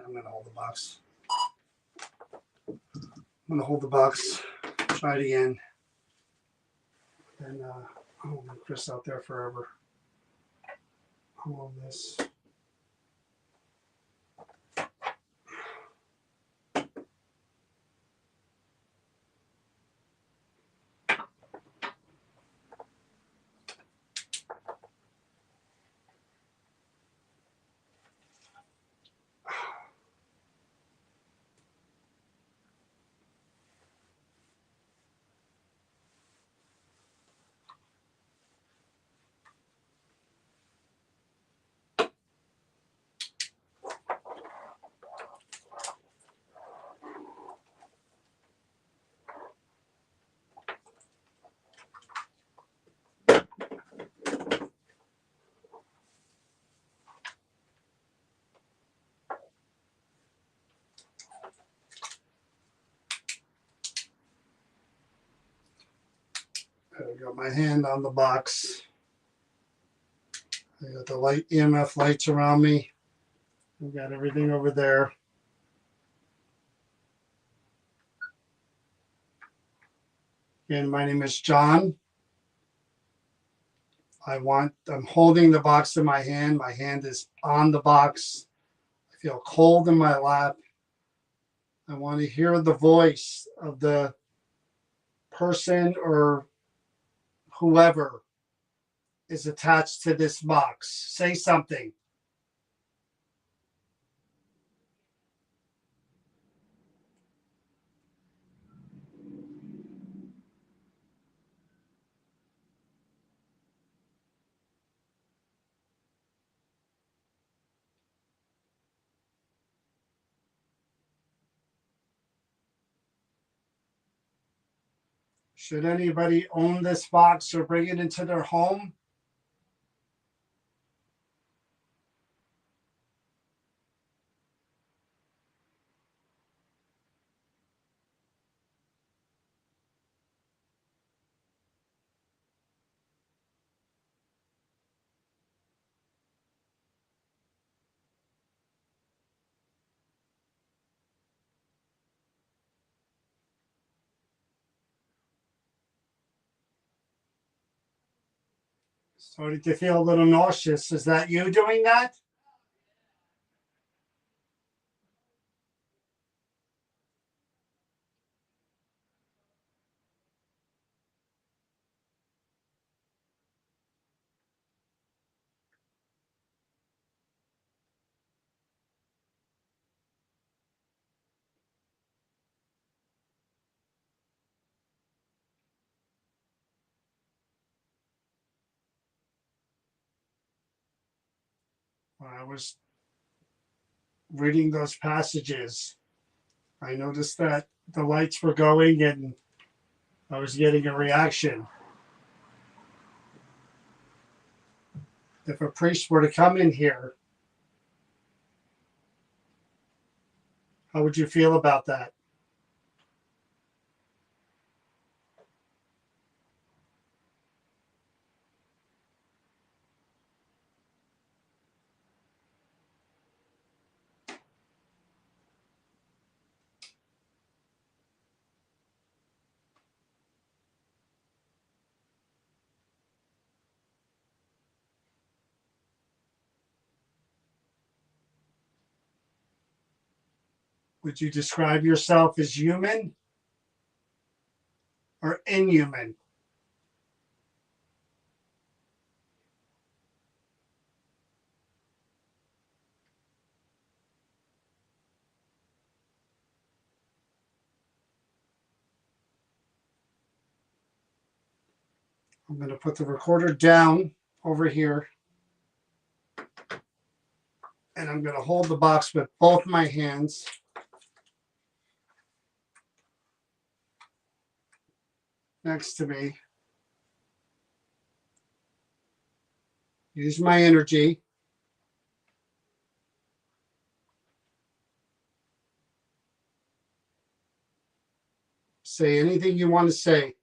I'm gonna hold the box. I'm gonna hold the box. Try it again. And I'll leave Chris out there forever. I'll hold this. I got my hand on the box. I got the light EMF lights around me. We got everything over there. Again, my name is John. I'm holding the box in my hand. My hand is on the box. I feel cold in my lap. I want to hear the voice of the person or whoever is attached to this box. Say something. Should anybody own this box or bring it into their home? Starting to feel a little nauseous. Is that you doing that? When I was reading those passages, I noticed that the lights were going and I was getting a reaction. If a priest were to come in here, how would you feel about that? Would you describe yourself as human or inhuman? I'm going to put the recorder down over here and I'm going to hold the box with both my hands. Next to me. Use my energy. Say anything you want to say.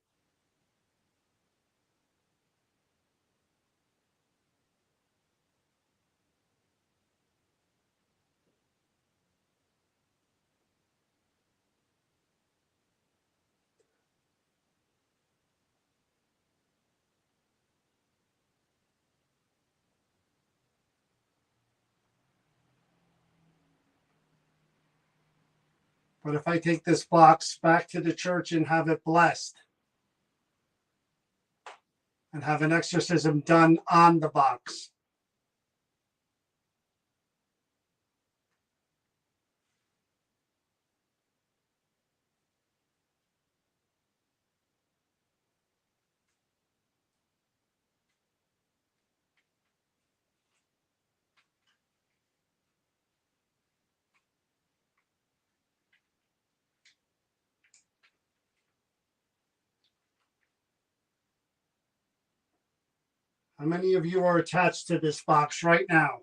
But if I take this box back to the church and have it blessed and have an exorcism done on the box, how many of you are attached to this box right now?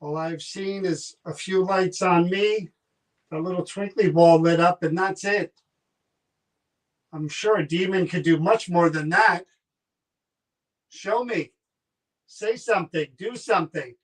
All I've seen is a few lights on me, a little twinkly ball lit up, and that's it. I'm sure a demon could do much more than that. Show me. Say something. Do something.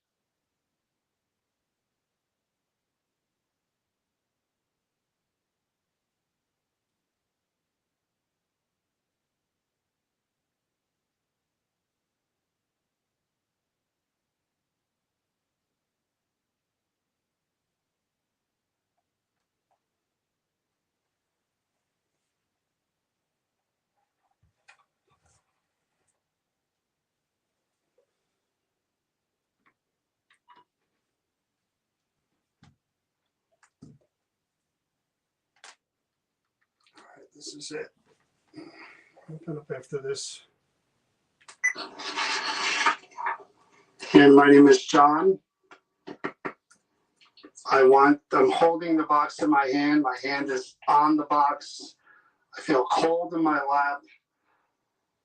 All right, this is it. Open up after this. And my name is John. I'm holding the box in my hand. My hand is on the box. I feel cold in my lap.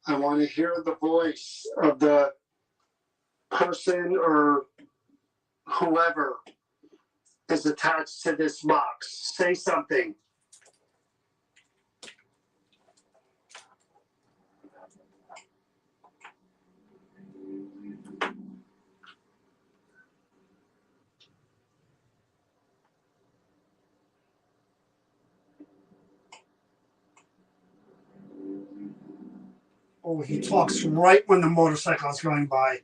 I want to hear the voice of the person or whoever is attached to this box. Say something. Oh, he talks right when the motorcycle is going by.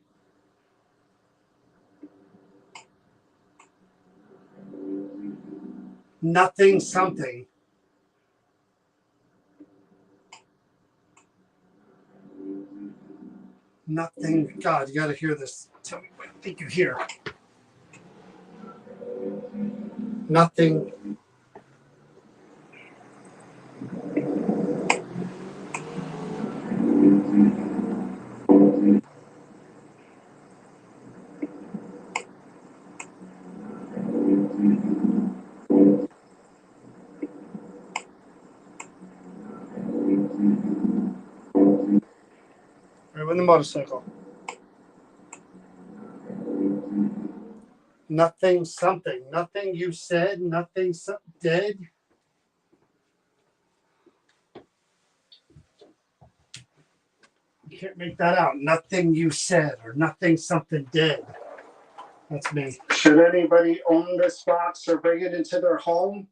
Nothing, something. Nothing. God, you got to hear this. Tell me what you think you hear. Nothing. Right when the motorcycle. Nothing, something. Nothing you said. Nothing, dead. You can't make that out. Nothing you said or nothing, something dead. That's me. Should anybody own this box or bring it into their home?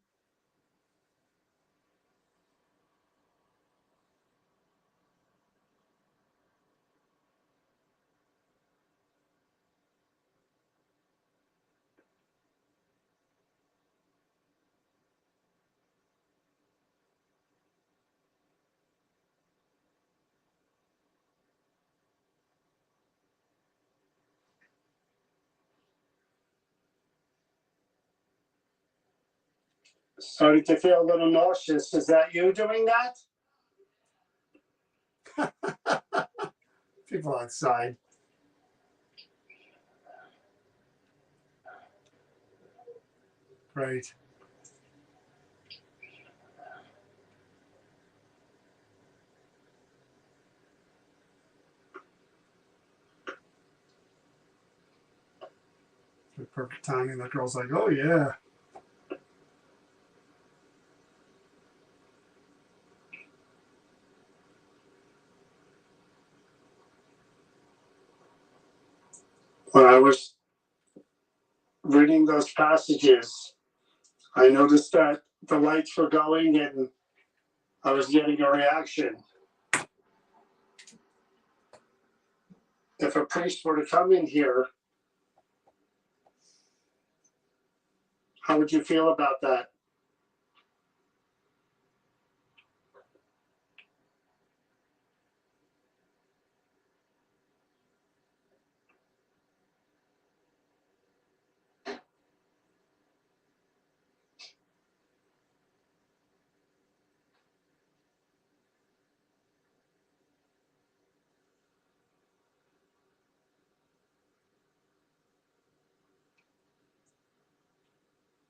Starting to feel a little nauseous. Is that you doing that? People outside. Right. The perfect timing. The girl's like, oh, yeah. When I was reading those passages, I noticed that the lights were going and I was getting a reaction. If a priest were to come in here, how would you feel about that?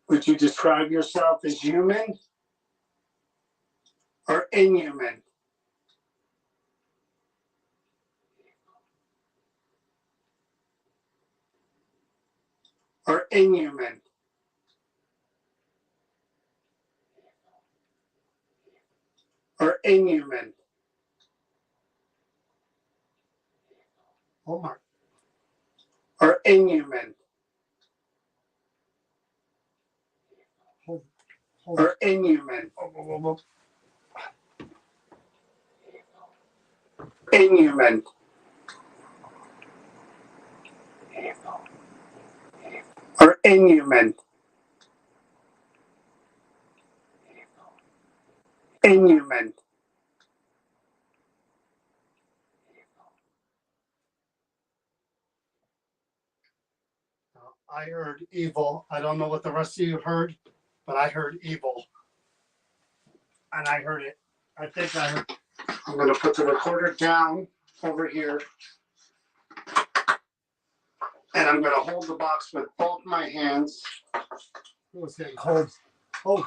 Would you describe yourself as human or inhuman? or inhuman. Or inhuman. Oh my. Or inhuman. Or inhuman. Inhuman. Or inhuman. Inhuman. I heard evil. I don't know what the rest of you heard, but I heard evil. And I heard it. I think I heard. I'm going to put the recorder down over here. And I'm going to hold the box with both my hands. Oh, it's getting cold. Oh,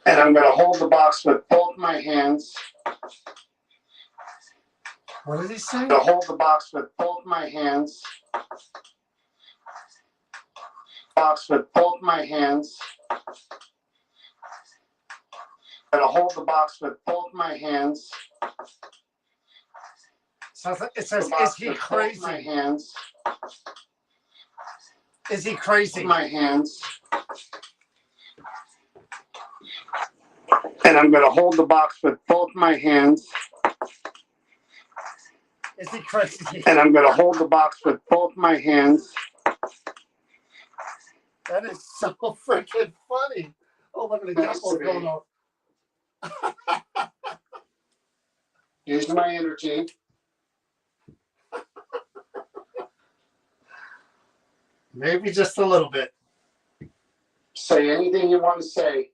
and I'm going to hold the box with both my hands. What did he say? To hold the box with both my hands. Box with both my hands. I'm going to hold the box with both my hands. It says, is he crazy? My hands. Is he crazy? My hands. And I'm going to hold the box with both my hands. Is he crazy? And I'm going to hold the box with both my hands. That is so freaking funny. Oh, look at the devil's going off. Use my energy. Maybe just a little bit. Say anything you want to say.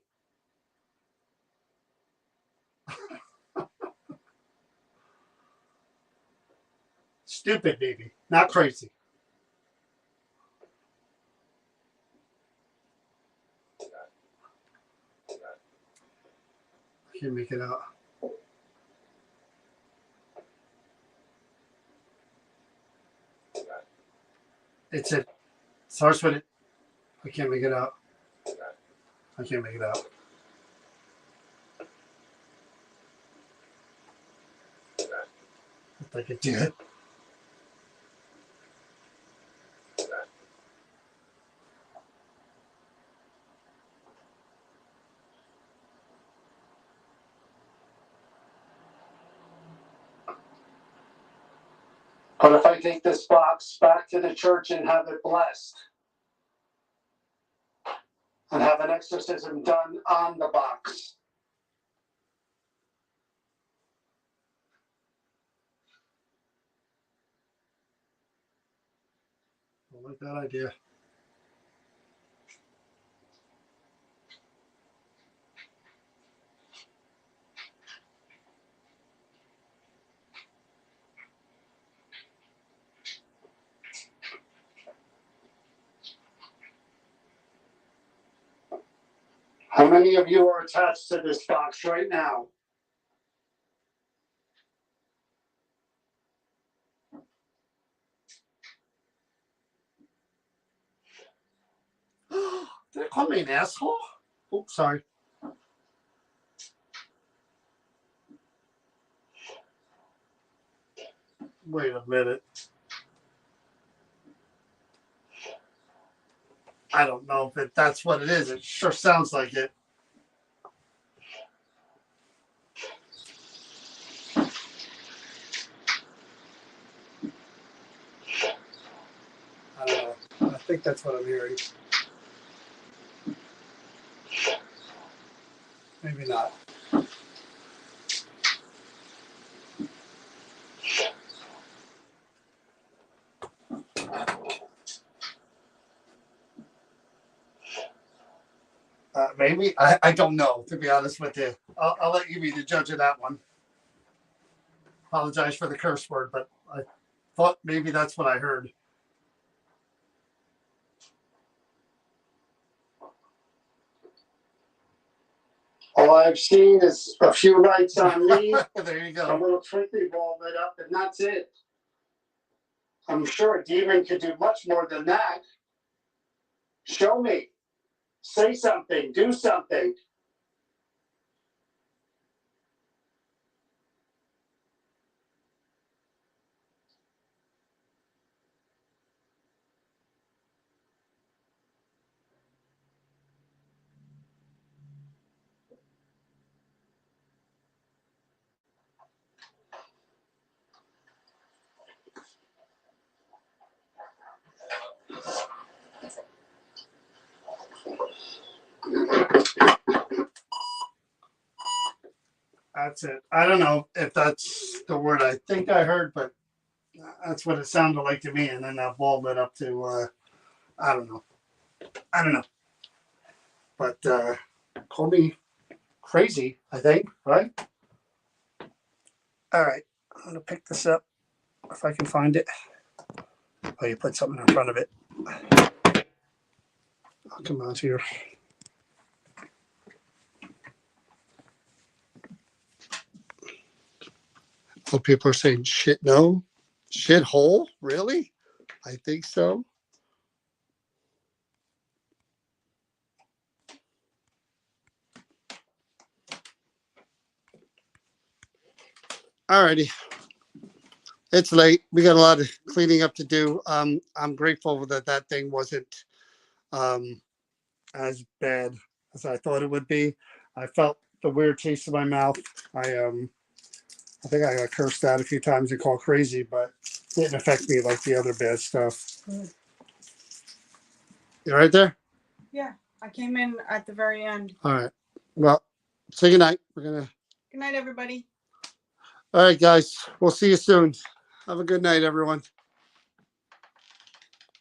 Stupid, baby. Not crazy. I can't make it out. It's a starts with it. I can't make it out. I can't make it out. If I could do it. But if I take this box back to the church and have it blessed, and have an exorcism done on the box, I like that idea. How many of you are attached to this box right now? Did it call me an asshole? Oops, sorry. Wait a minute. I don't know if that's what it is. It sure sounds like it. I don't know. I think that's what I'm hearing. Maybe not. Maybe. I don't know, to be honest with you. I'll let you be the judge of that one. Apologize for the curse word, but I thought maybe that's what I heard. All I've seen is a few lights on me. There you go. A little twinkly ball lit up, and that's it. I'm sure a demon could do much more than that. Show me. Say something. Do something. That's it. I don't know if that's the word I think I heard, but that's what it sounded like to me. And then that ball led up to, I don't know. I don't know. But call me crazy, I think, right? All right. I'm going to pick this up if I can find it. Oh, you put something in front of it. I'll come out here. Well, people are saying shit, no. Shit hole? Really? I think so. Alrighty. It's late. We got a lot of cleaning up to do. I'm grateful that that thing wasn't as bad as I thought it would be. I felt the weird taste in my mouth. I think I got cursed out a few times and called crazy, but it didn't affect me like the other bad stuff. You right there? Yeah, I came in at the very end. All right. Well, say goodnight. We're gonna. Good night, everybody. All right, guys. We'll see you soon. Have a good night, everyone.